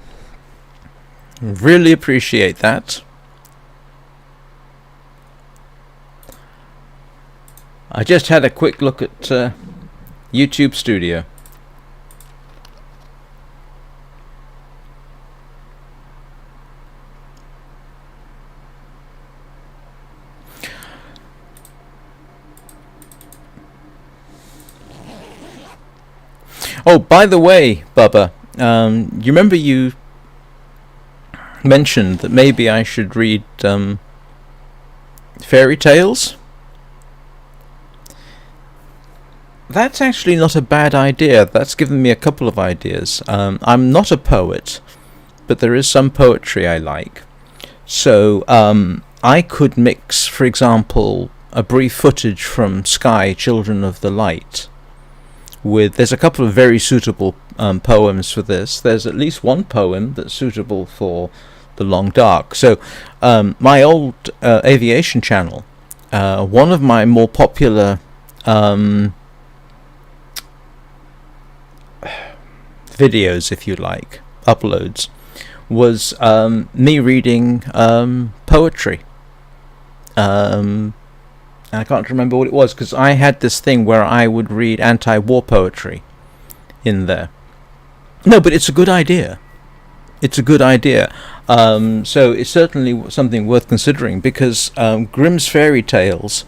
S1: Really appreciate that. I just had a quick look at YouTube Studio. Oh, by the way, Bubba, you remember you mentioned that maybe I should read fairy tales? That's actually not a bad idea. That's given me a couple of ideas. I'm not a poet, but there is some poetry I like. So I could mix, for example, a brief footage from Sky, Children of the Light, with... There's a couple of very suitable poems for this. There's at least one poem that's suitable for The Long Dark. So my old aviation channel, one of my more popular... videos, if you like, uploads, was me reading poetry. I can't remember what it was, because I had this thing where I would read anti-war poetry in there. No, but it's a good idea. It's a good idea. So it's certainly something worth considering, because Grimm's fairy tales,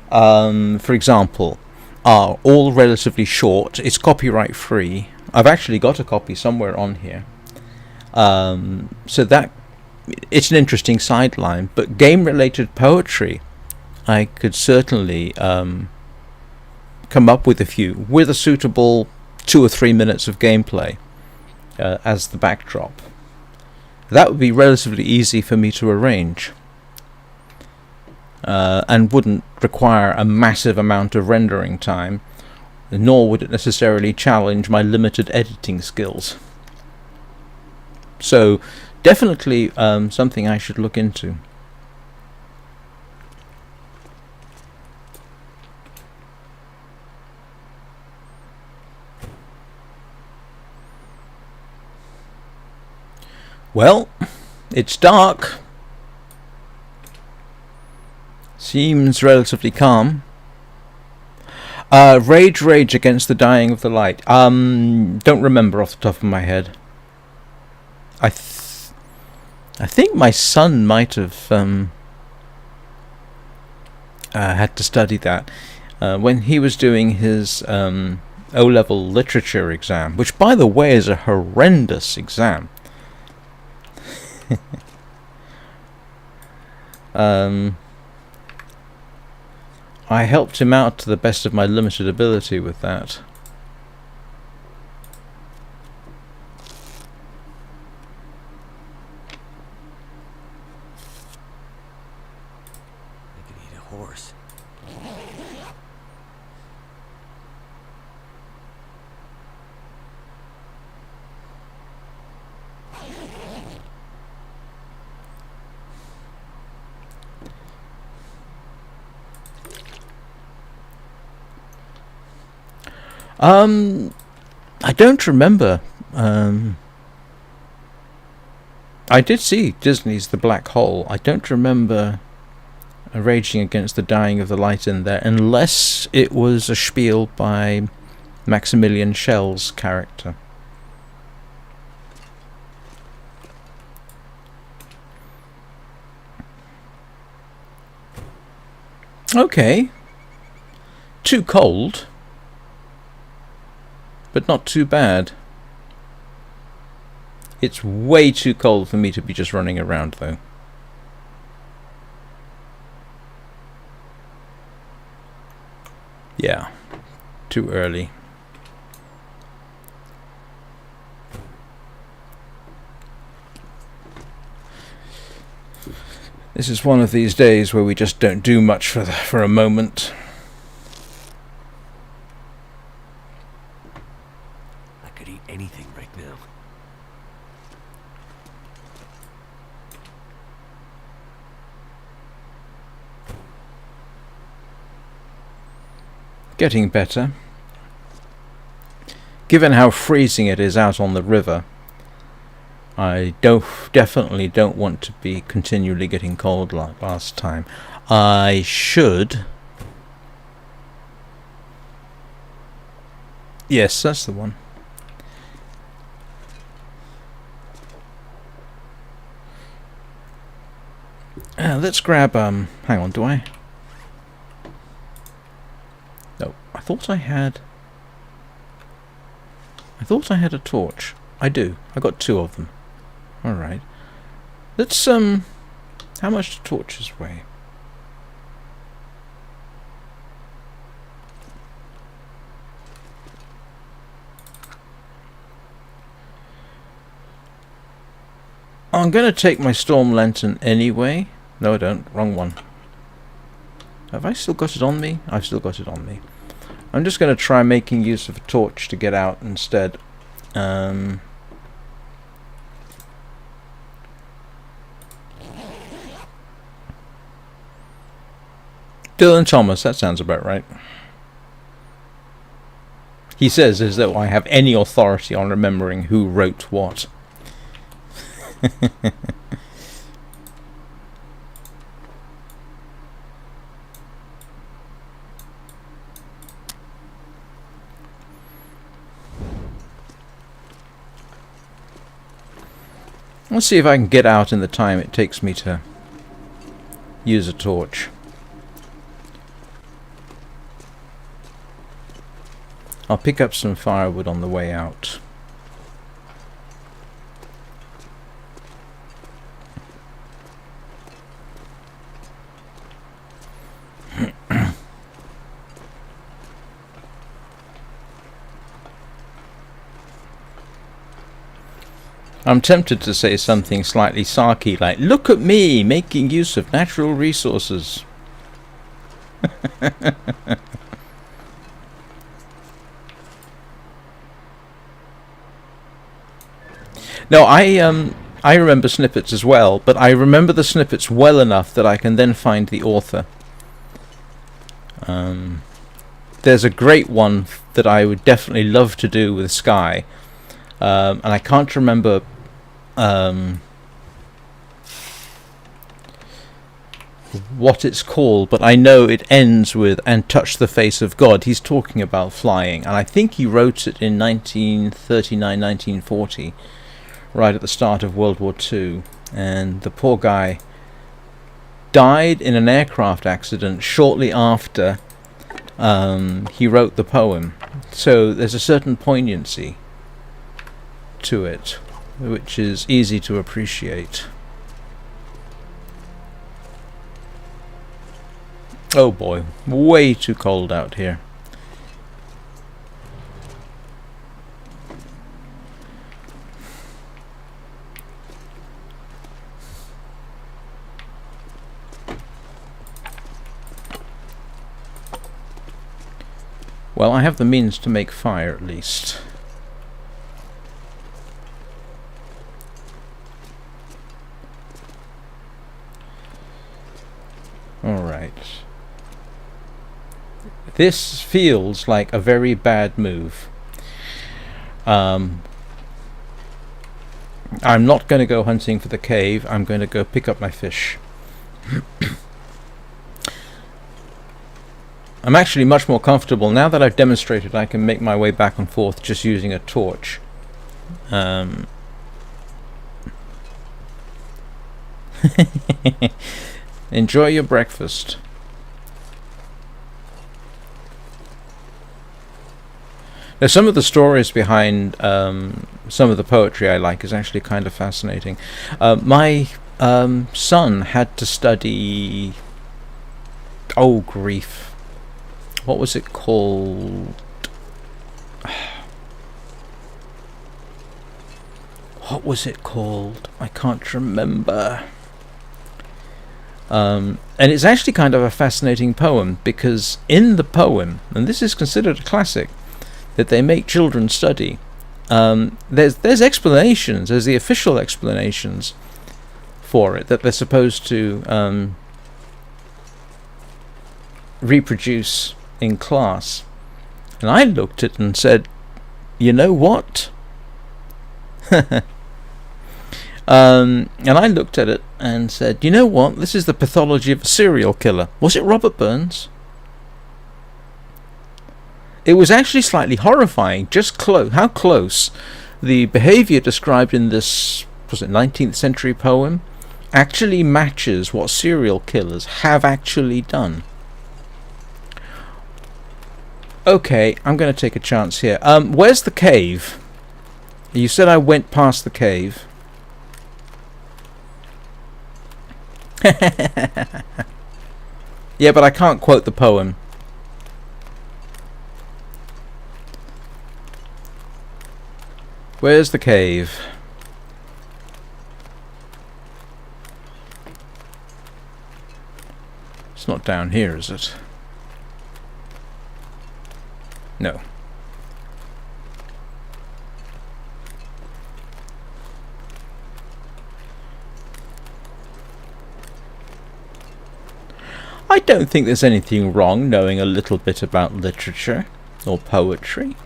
S1: for example, are all relatively short. It's copyright free. I've actually got a copy somewhere on here. So that it's an interesting sideline. But game-related poetry, I could certainly come up with a few, with a suitable 2 or 3 minutes of gameplay as the backdrop. That would be relatively easy for me to arrange. And wouldn't require a massive amount of rendering time, nor would it necessarily challenge my limited editing skills. So definitely something I should look into. Well, it's dark. Seems relatively calm. Rage Against the Dying of the Light. Don't remember off the top of my head. I think my son might have had to study that when he was doing his O-level literature exam, which, by the way, is a horrendous exam. I helped him out to the best of my limited ability with that.
S2: I could eat a horse.
S1: I don't remember. I did see Disney's The Black Hole. I don't remember raging against the dying of the light in there, unless it was a spiel by Maximilian Schell's character. Okay. Too cold, but not too bad. It's way too cold for me to be just running around, though. Yeah, too early. This is one of these days where we just don't do much for a moment.
S2: I could eat anything right now.
S1: Getting better. Given how freezing it is out on the river, I definitely don't want to be continually getting cold like last time. I should... Yes, that's the one. Let's grab, hang on, do I? No, I thought I had a torch. I do. I got 2 of them. Alright. Let's, how much do torches weigh? I'm gonna take my storm lantern anyway. No, I don't. Wrong one. Have I still got it on me? I've still got it on me. I'm just gonna try making use of a torch to get out instead. Dylan Thomas, that sounds about right. He says as though I have any authority on remembering who wrote what. Let's see if I can get out in the time it takes me to use a torch. I'll pick up some firewood on the way out. I'm tempted to say something slightly sarky like, "Look at me, making use of natural resources." No, I remember snippets as well, but I remember the snippets well enough that I can then find the author. There's a great one that I would definitely love to do with Sky, and I can't remember what it's called, but I know it ends with "and touch the face of God." He's talking about flying, and I think he wrote it in 1939, 1940, right at the start of World War II, and the poor guy died in an aircraft accident shortly after he wrote the poem. So there's a certain poignancy to it, which is easy to appreciate. Oh boy, way too cold out here. Well, I have the means to make fire at least. Alright. This feels like a very bad move. I'm not going to go hunting for the cave. I'm going to go pick up my fish. I'm actually much more comfortable now that I've demonstrated I can make my way back and forth just using a torch. Enjoy your breakfast. Now, some of the stories behind some of the poetry I like is actually kind of fascinating. My son had to study... Oh, grief. What was it called? What was it called? I can't remember. And it's actually kind of a fascinating poem, because in the poem, and this is considered a classic, that they make children study, there's explanations, there's the official explanations for it, that they're supposed to reproduce in class. And I looked at it and said, you know what? And I looked at it and said, you know what? This is the pathology of a serial killer. Was it Robert Burns? It was actually slightly horrifying, just how close the behavior described in this, was it 19th century poem, actually matches what serial killers have actually done. Okay, I'm going to take a chance here. Where's the cave? You said I went past the cave. Yeah, but I can't quote the poem. Where's the cave? It's not down here, is it? No. I don't think there's anything wrong knowing a little bit about literature or poetry.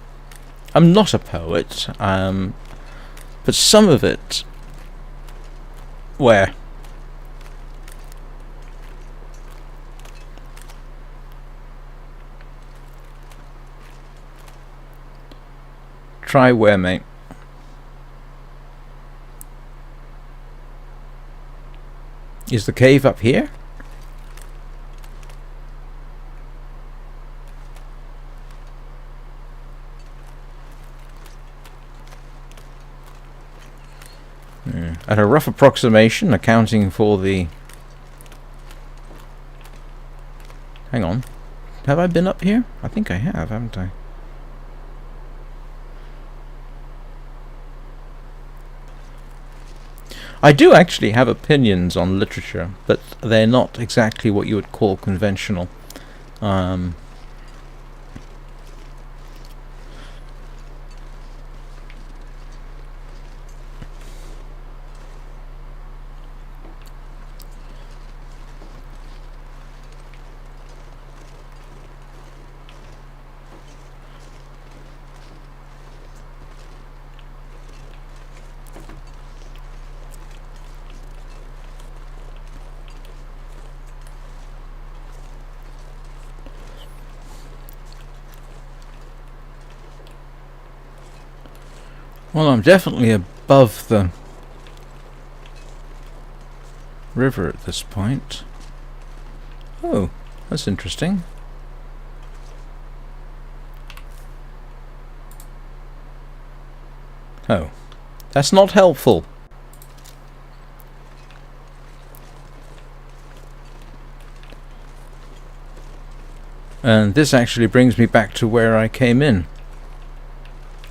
S1: I'm not a poet, but some of it... Where? Try where, mate? Is the cave up here? At a rough approximation, accounting for the... Hang on. Have I been up here? I think I have, haven't I? I do actually have opinions on literature, but they're not exactly what you would call conventional. Well, I'm definitely above the river at this point. Oh, that's interesting. Oh, that's not helpful. And this actually brings me back to where I came in.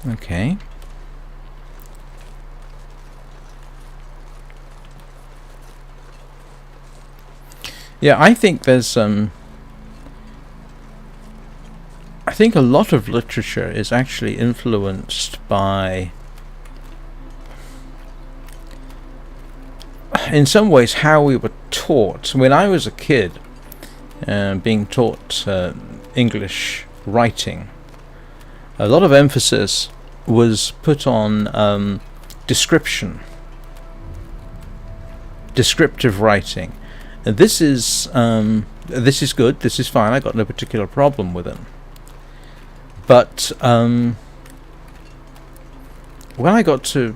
S1: Okay. Yeah, I think there's I think a lot of literature is actually influenced by, in some ways, how we were taught. When I was a kid, being taught English writing, a lot of emphasis was put on descriptive writing. This is good. This is fine. I got no particular problem with it. But when I got to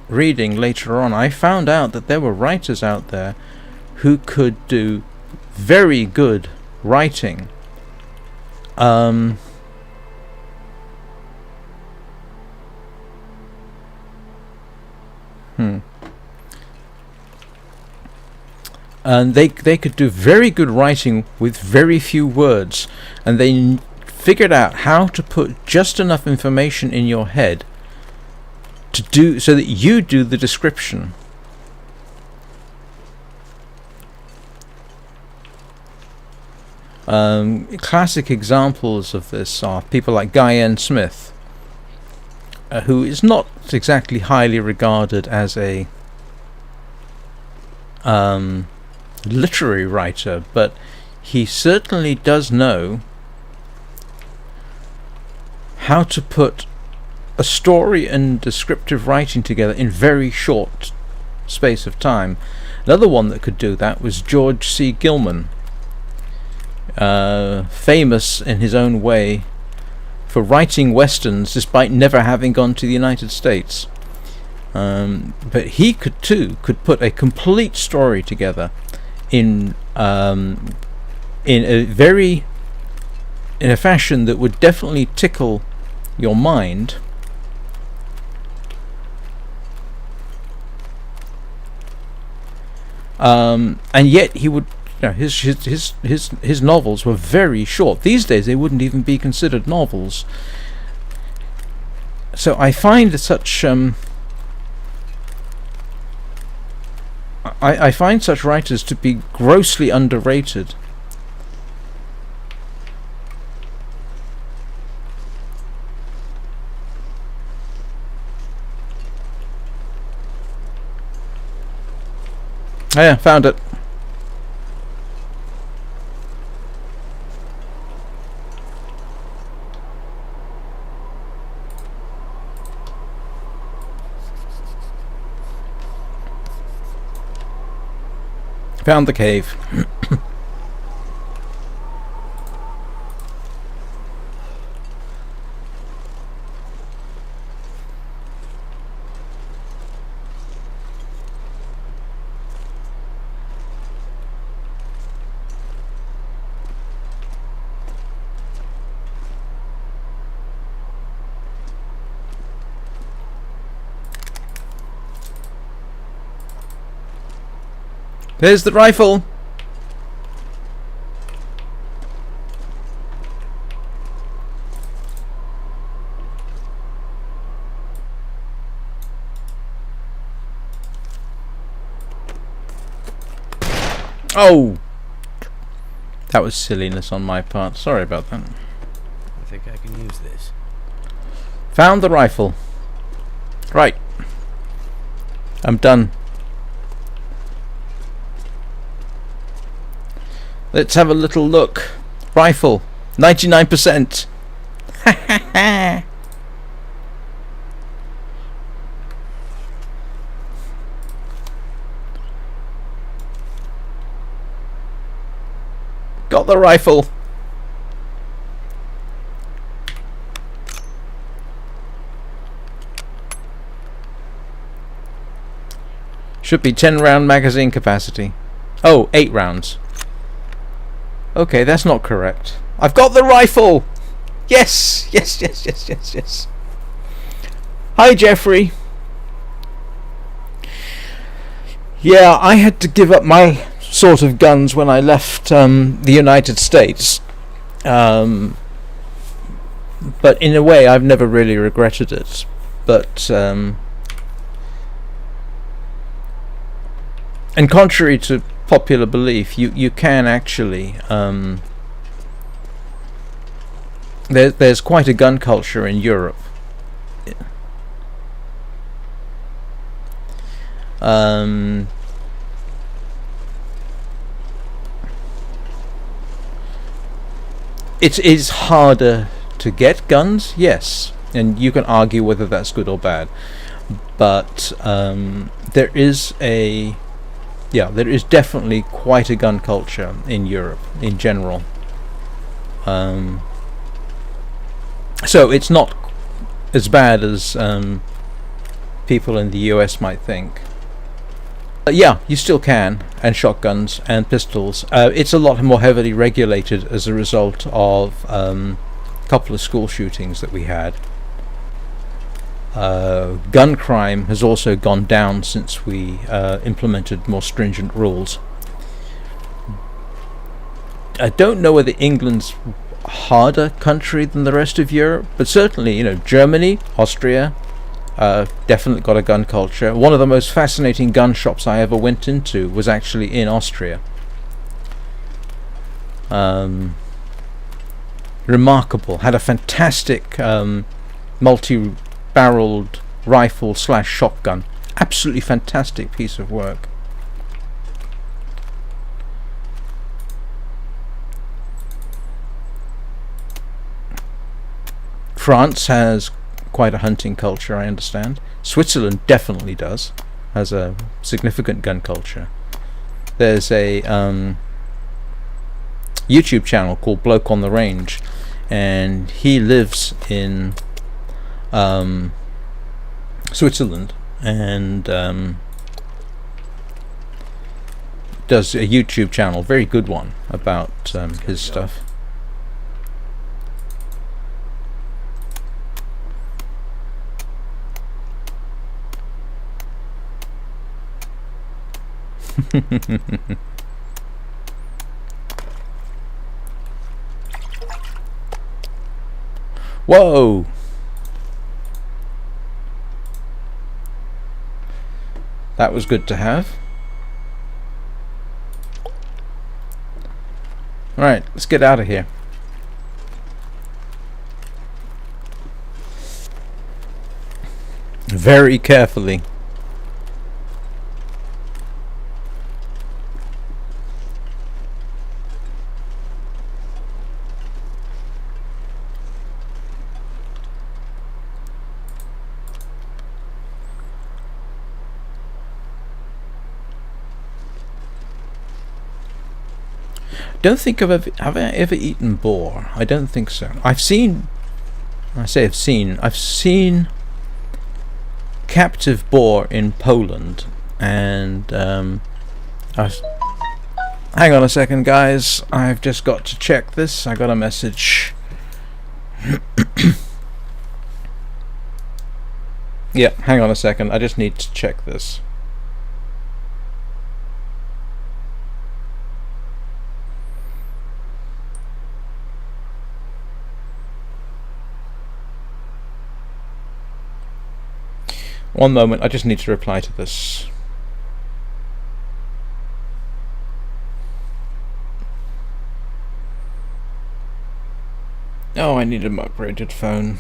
S1: reading later on, I found out that there were writers out there who could do very good writing. And they could do very good writing with very few words, and they figured out how to put just enough information in your head to do so that you do the description. Classic examples of this are people like Guy N. Smith, who is not exactly highly regarded as a literary writer, but he certainly does know how to put a story and descriptive writing together in very short space of time. Another one that could do that was George C. Gilman, famous in his own way for writing westerns despite never having gone to the United States. But he could put a complete story together in a fashion that would definitely tickle your mind. And yet he would, his novels were very short. These days they wouldn't even be considered novels. So I find such I find such writers to be grossly underrated. Oh yeah, found it. Found the cave. There's the rifle. Oh, that was silliness on my part. Sorry about that.
S2: I think I can use this.
S1: Found the rifle. Right. I'm done. Let's have a little look. Rifle, 99%. Got the rifle. Should be 10 round magazine capacity. Oh, 8 rounds. Okay, that's not correct. I've got the rifle! Yes! Yes, yes, yes, yes, yes. Hi, Jeffrey. Yeah, I had to give up my sort of guns when I left the United States. But in a way, I've never really regretted it. But, and contrary to popular belief, you can actually there's quite a gun culture in Europe. It is harder to get guns, yes, and you can argue whether that's good or bad. But there is definitely quite a gun culture in Europe in general. So it's not as bad as people in the US might think. Yeah, you still can, and shotguns and pistols. It's a lot more heavily regulated as a result of a couple of school shootings that we had. Gun crime has also gone down since we implemented more stringent rules. I don't know whether England's a harder country than the rest of Europe, but certainly, Germany, Austria, definitely got a gun culture. One of the most fascinating gun shops I ever went into was actually in Austria. Remarkable. Had a fantastic multi-barreled rifle / shotgun. Absolutely fantastic piece of work. France has quite a hunting culture, I understand. Switzerland definitely does. Has a significant gun culture. There's a YouTube channel called Bloke on the Range, and he lives in Switzerland, and does a YouTube channel, very good one, about his stuff. Whoa! That was good to have. Alright, let's get out of here. Very carefully. Don't think have I ever eaten boar? I don't think so. I've seen captive boar in Poland, and hang on a second, guys. I've just got to check this. I got a message. Yeah, hang on a second. I just need to check this. One moment, I just need to reply to this. Oh, I need an upgraded phone.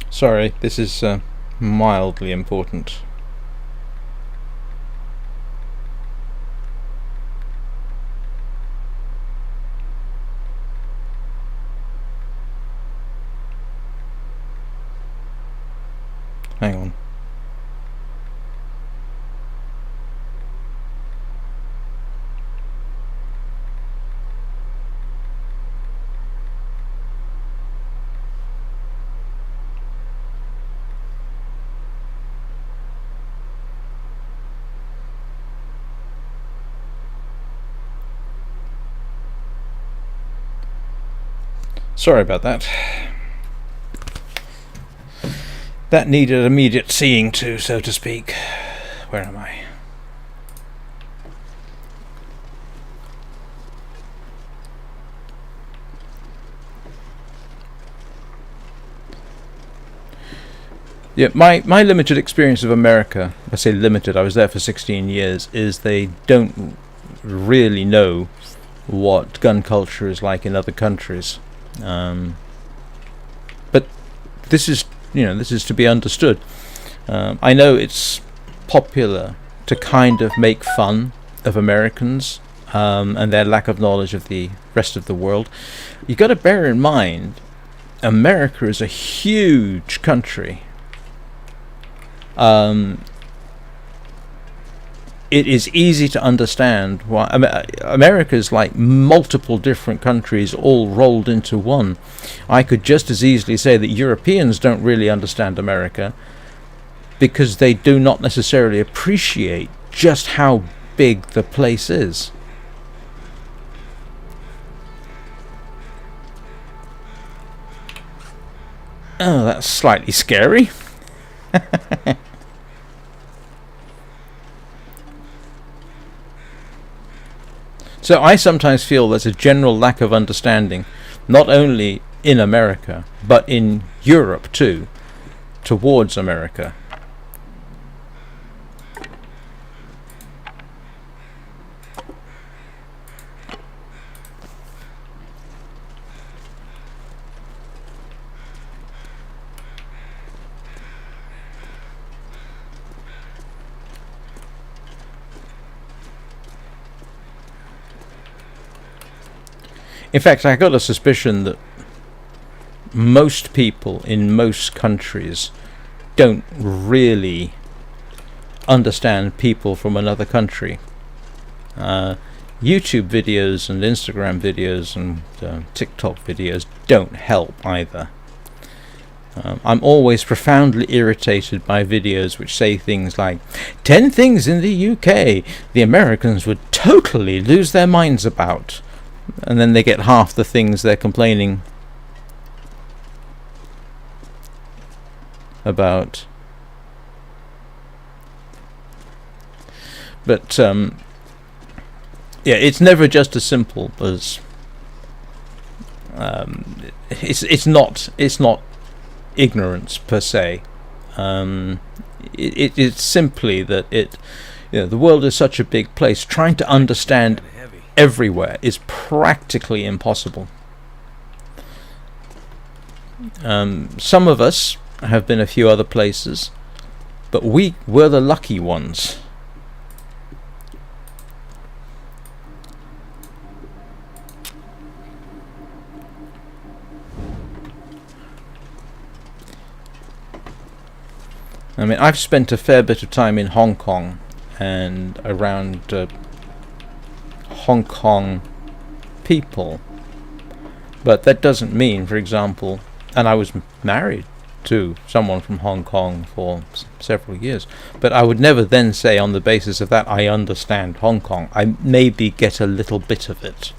S1: Sorry, this is mildly important. Hang on. Sorry about that. That needed immediate seeing to, so to speak. Where am I? Yeah, my limited experience of America, I say limited, I was there for 16 years, is they don't really know what gun culture is like in other countries. But this is to be understood. I know it's popular to kind of make fun of Americans and their lack of knowledge of the rest of the world. You got to bear in mind, America is a huge country. It is easy to understand why America is like multiple different countries all rolled into one. I could just as easily say that Europeans don't really understand America because they do not necessarily appreciate just how big the place is. Oh, that's slightly scary. So I sometimes feel there's a general lack of understanding, not only in America, but in Europe too, towards America. In fact, I got a suspicion that most people in most countries don't really understand people from another country. YouTube videos and Instagram videos and TikTok videos don't help either. I'm always profoundly irritated by videos which say things like 10 things in the UK the Americans would totally lose their minds about. And then they get half the things they're complaining about. But yeah, it's never just as simple as it's not ignorance per se. It's simply that the world is such a big place. Trying to understand everywhere is practically impossible. Some of us have been a few other places, but we were the lucky ones. I mean, I've spent a fair bit of time in Hong Kong and around Hong Kong people, but that doesn't mean, for example, and I was married to someone from Hong Kong for several years, but I would never then say on the basis of that I understand Hong Kong. I maybe get a little bit of it.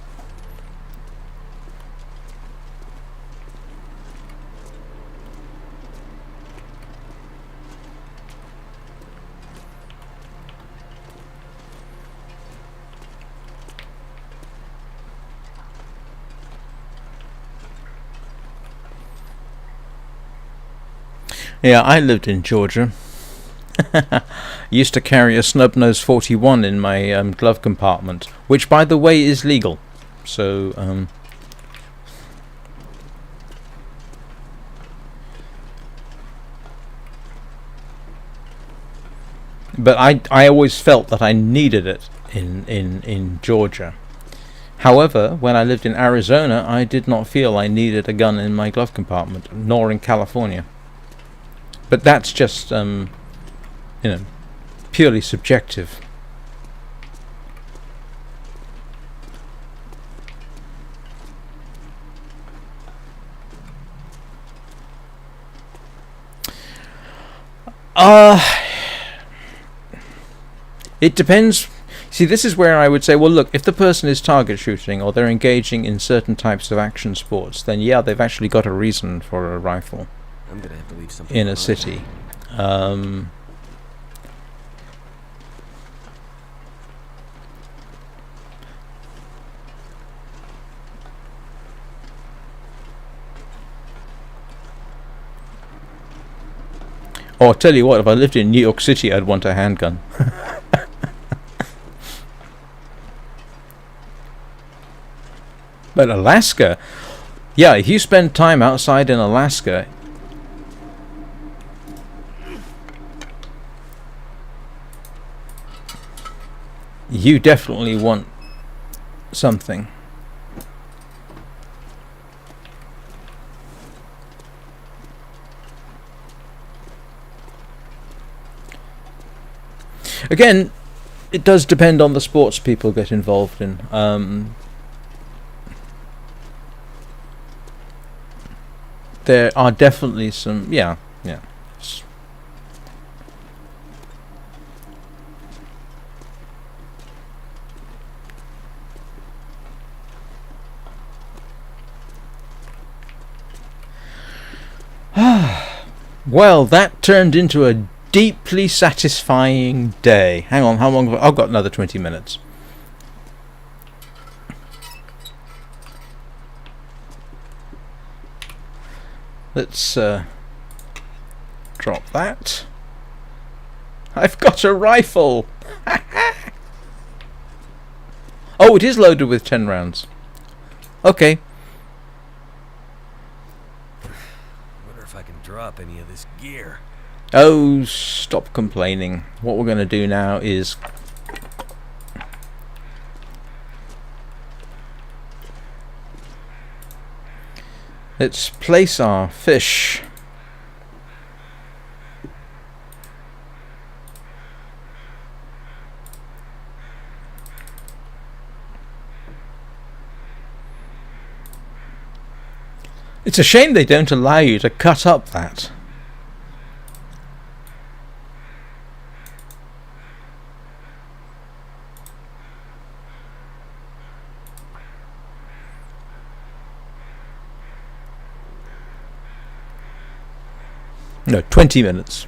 S1: Yeah, I lived in Georgia. Used to carry a Snubnose 41 in my glove compartment, which, by the way, is legal. So, but I always felt that I needed it in Georgia. However, when I lived in Arizona, I did not feel I needed a gun in my glove compartment, nor in California. But that's just, purely subjective. It depends. See, this is where I would say, well, look, if the person is target shooting or they're engaging in certain types of action sports, then yeah, they've actually got a reason for a rifle.
S2: I'm gonna have to leave something
S1: in a city. Oh, I'll tell you what, if I lived in New York City, I'd want a handgun. But Alaska, yeah, if you spend time outside in Alaska, you definitely want something. Again, it does depend on the sports people get involved in. There are definitely some, yeah. Well, that turned into a deeply satisfying day. Hang on, how long have I've got another 20 minutes. Let's drop that. I've got a rifle! Oh, it is loaded with 10 rounds. Okay.
S2: Wonder if I can drop any of this gear.
S1: Oh, stop complaining. What we're going to do now is let's place our fish It's a shame they don't allow you to cut up that. No, 20 minutes.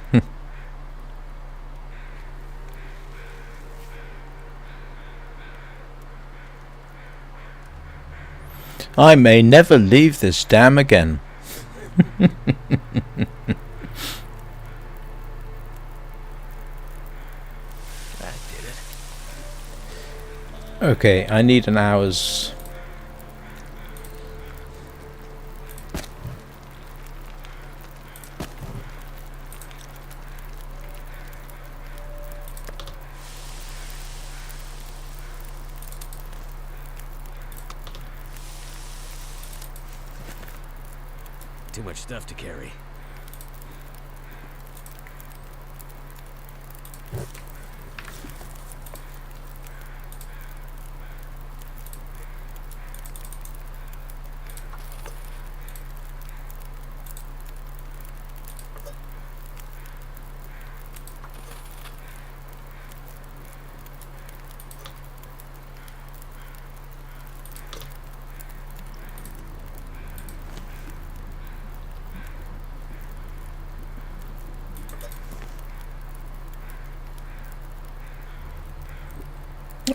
S1: I may never leave this dam again.
S2: That did it.
S1: Okay, I need an hour's...
S2: Too much stuff to carry.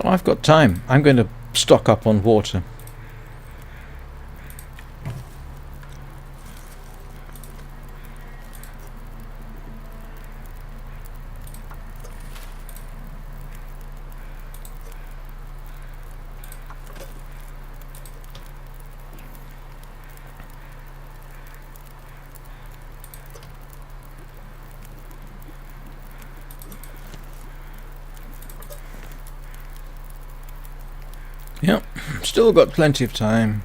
S1: Oh, I've got time. I'm going to stock up on water. Yep, still got plenty of time.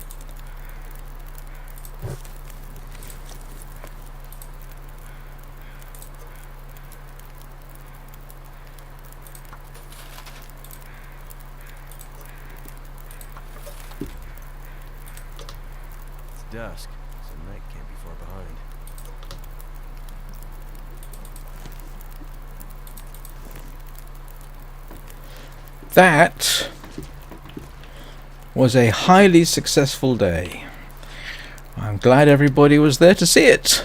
S2: It's dusk, so night can't be far behind.
S1: That was a highly successful day. I'm glad everybody was there to see it.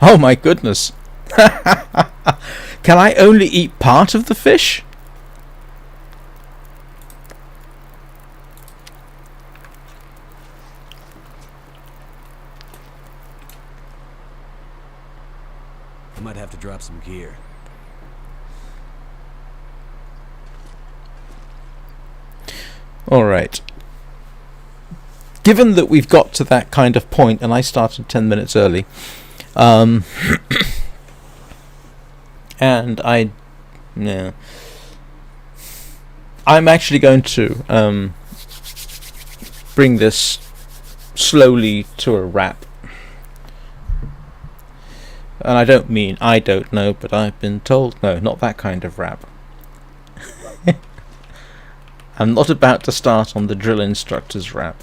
S1: Oh my goodness. Can I only eat part of the fish?
S2: I might have to drop some gear.
S1: Alright. Given that we've got to that kind of point, and I started 10 minutes early, And yeah, I'm actually going to bring this slowly to a wrap. And I don't mean I don't know, but I've been told. No, not that kind of rap. I'm not about to start on the drill instructor's rap.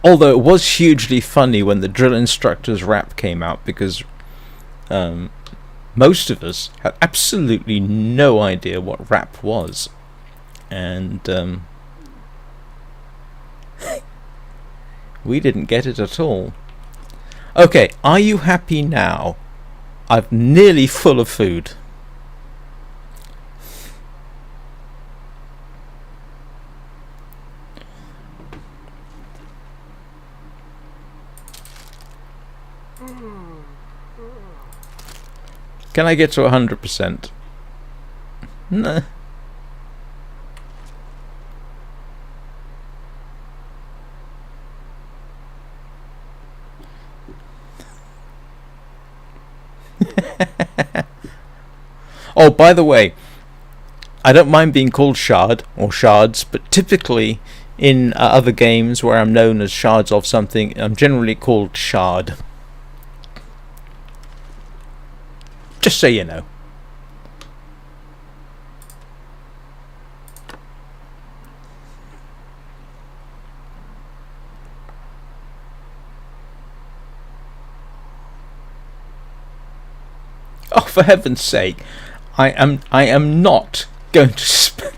S1: Although it was hugely funny when the drill instructor's rap came out, because most of us had absolutely no idea what rap was. And we didn't get it at all. Okay, are you happy now? I'm nearly full of food. Can I get to 100%? Nah. Oh, by the way, I don't mind being called Shard or Shards, but typically in other games where I'm known as Shards of something, I'm generally called Shard. Just so you know. Oh, for heaven's sake, I am not going to spend.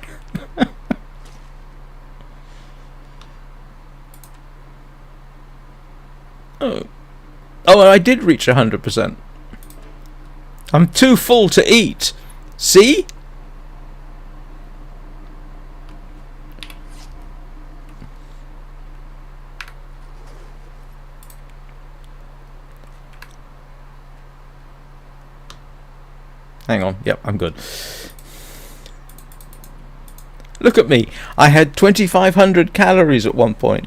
S1: Oh, I did reach 100%. I'm too full to eat. See? Hang on. Yep, I'm good. Look at me. I had 2,500 calories at one point.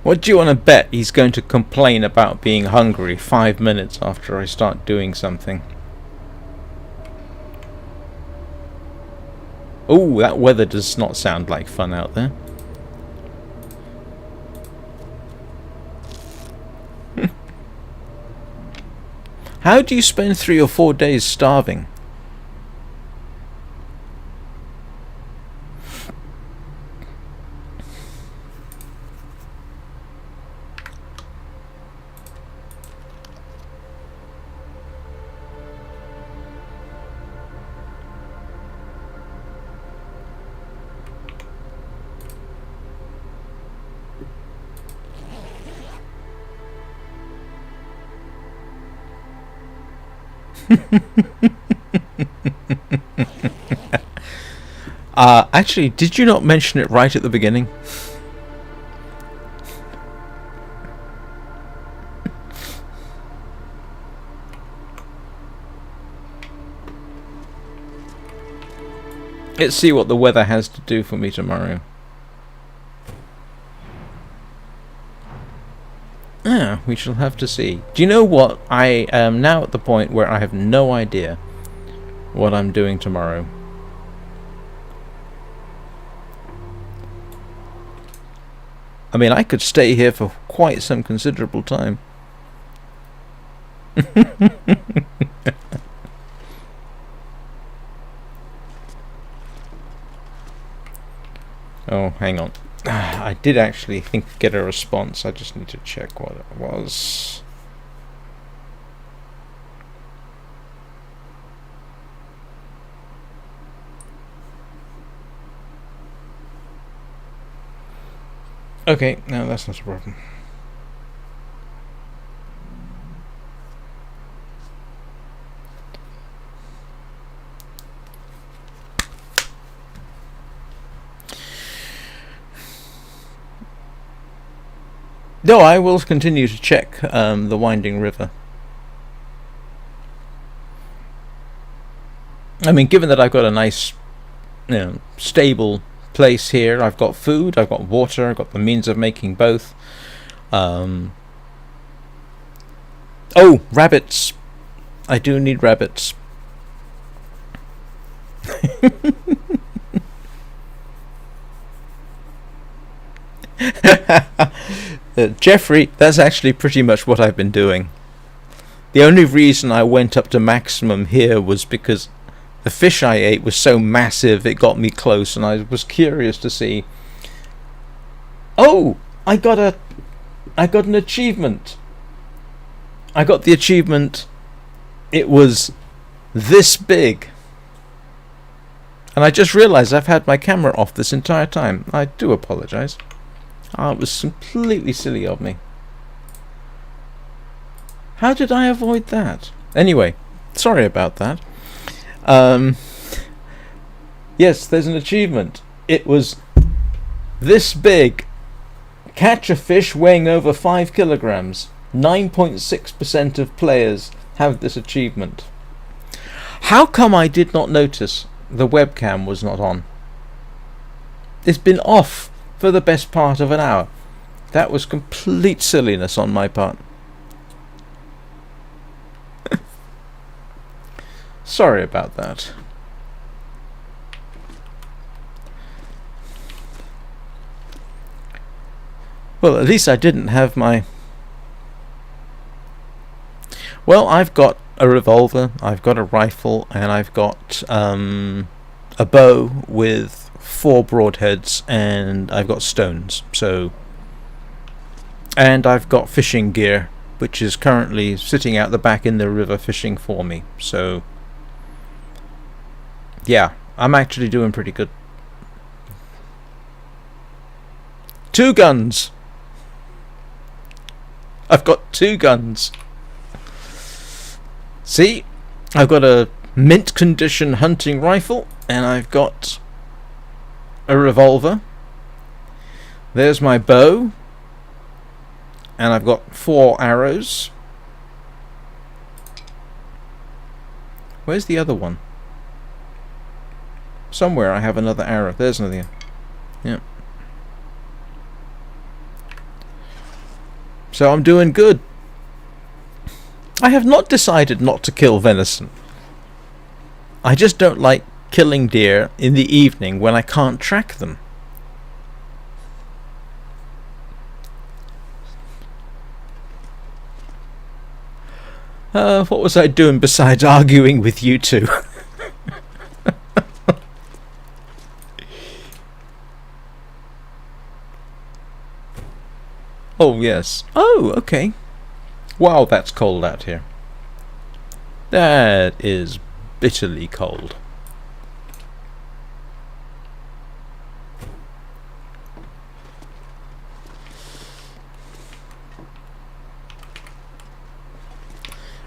S1: What do you want to bet he's going to complain about being hungry 5 minutes after I start doing something? Oh, that weather does not sound like fun out there. How do you spend 3 or 4 days starving? Actually, did you not mention it right at the beginning? Let's see what the weather has to do for me tomorrow. Ah, we shall have to see. Do you know what? I am now at the point where I have no idea what I'm doing tomorrow. I mean, I could stay here for quite some considerable time. Oh, hang on. I did actually get a response. I just need to check what it was. Okay, no, that's not a problem. No, I will continue to check the winding river. I mean, given that I've got a nice, stable place here, I've got food, I've got water, I've got the means of making both. Oh, rabbits! I do need rabbits. Jeffrey, that's actually pretty much what I've been doing. The only reason I went up to maximum here was because the fish I ate was so massive it got me close, and I was curious to see. Oh, I got an achievement. I got the achievement. It was this big. And I just realized I've had my camera off this entire time. I do apologize. It was completely silly of me. How did I avoid that? Anyway, sorry about that. Yes, there's an achievement. It was this big. Catch a fish weighing over 5 kilograms. 9.6% of players have this achievement. How come I did not notice the webcam was not on? It's been off for the best part of an hour. That was complete silliness on my part. Sorry about that. Well, at least I didn't have my... Well, I've got a revolver, I've got a rifle, and I've got a bow with 4 broadheads, and I've got stones. So, and I've got fishing gear, which is currently sitting out the back in the river fishing for me. So, yeah, I'm actually doing pretty good. 2 guns! I've got 2 guns. See, I've got a mint condition hunting rifle, and I've got a revolver. There's my bow, and I've got 4 arrows. Where's the other one? Somewhere I have another arrow. There's another. Yeah. So I'm doing good. I have not decided not to kill venison. I just don't like killing deer in the evening when I can't track them. What was I doing besides arguing with you two? Oh, yes. Oh, okay. Wow, that's cold out here. That is bitterly cold.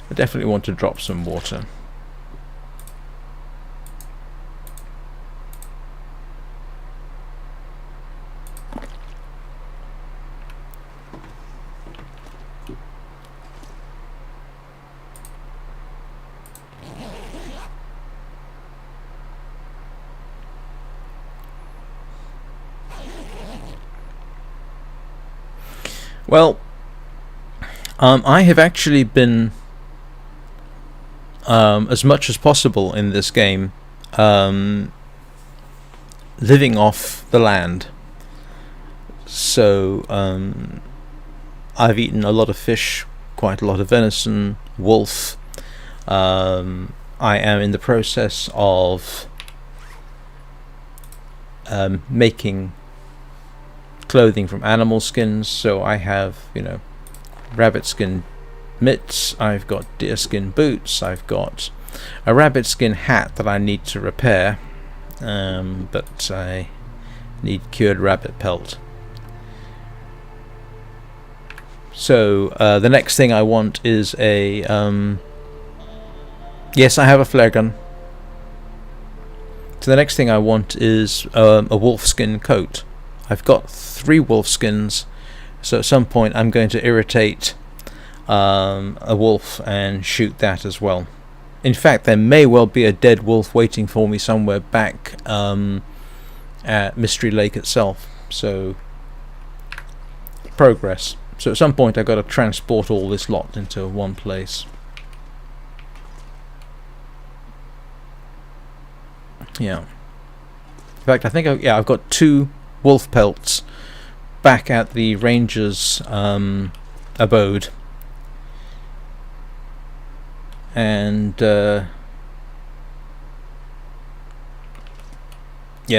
S1: I definitely want to drop some water. Well, I have actually been, as much as possible in this game, living off the land. So, I've eaten a lot of fish, quite a lot of venison, wolf. I am in the process of making clothing from animal skins, so I have, rabbit skin mitts, I've got deer skin boots, I've got a rabbit skin hat that I need to repair, but I need cured rabbit pelt. So the next thing I want is a yes, I have a flare gun. So the next thing I want is a wolfskin coat. I've got 3 wolfskins, so at some point I'm going to irritate a wolf and shoot that as well. In fact, there may well be a dead wolf waiting for me somewhere back at Mystery Lake itself. So progress. So at some point I've got to transport all this lot into one place. Yeah. In fact, I think I've got 2 wolf pelts back at the ranger's abode, and yeah,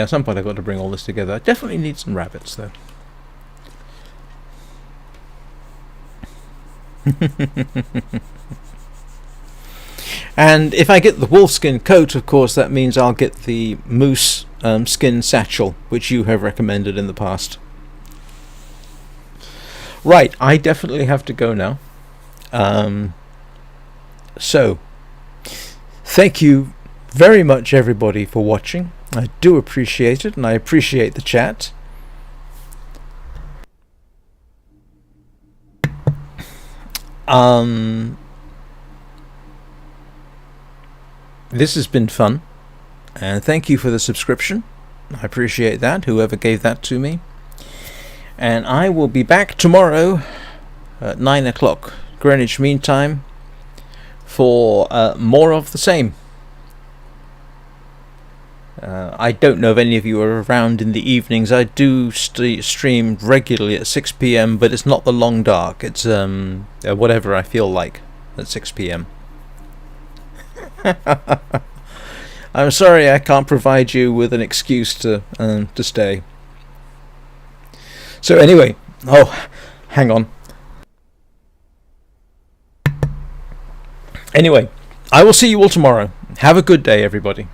S1: at some point I've got to bring all this together. I definitely need some rabbits though. And if I get the wolfskin coat, of course, that means I'll get the moose skin satchel, which you have recommended in the past. Right, I definitely have to go now. So, thank you very much, everybody, for watching. I do appreciate it, and I appreciate the chat. This has been fun, and thank you for the subscription. I appreciate that, whoever gave that to me. And I will be back tomorrow at 9 o'clock Greenwich Mean Time for more of the same. I don't know if any of you are around in the evenings. I do stream regularly at 6 p.m, but it's not the long dark. It's whatever I feel like at 6 p.m. I'm sorry I can't provide you with an excuse to stay. So anyway, hang on. Anyway, I will see you all tomorrow. Have a good day, everybody.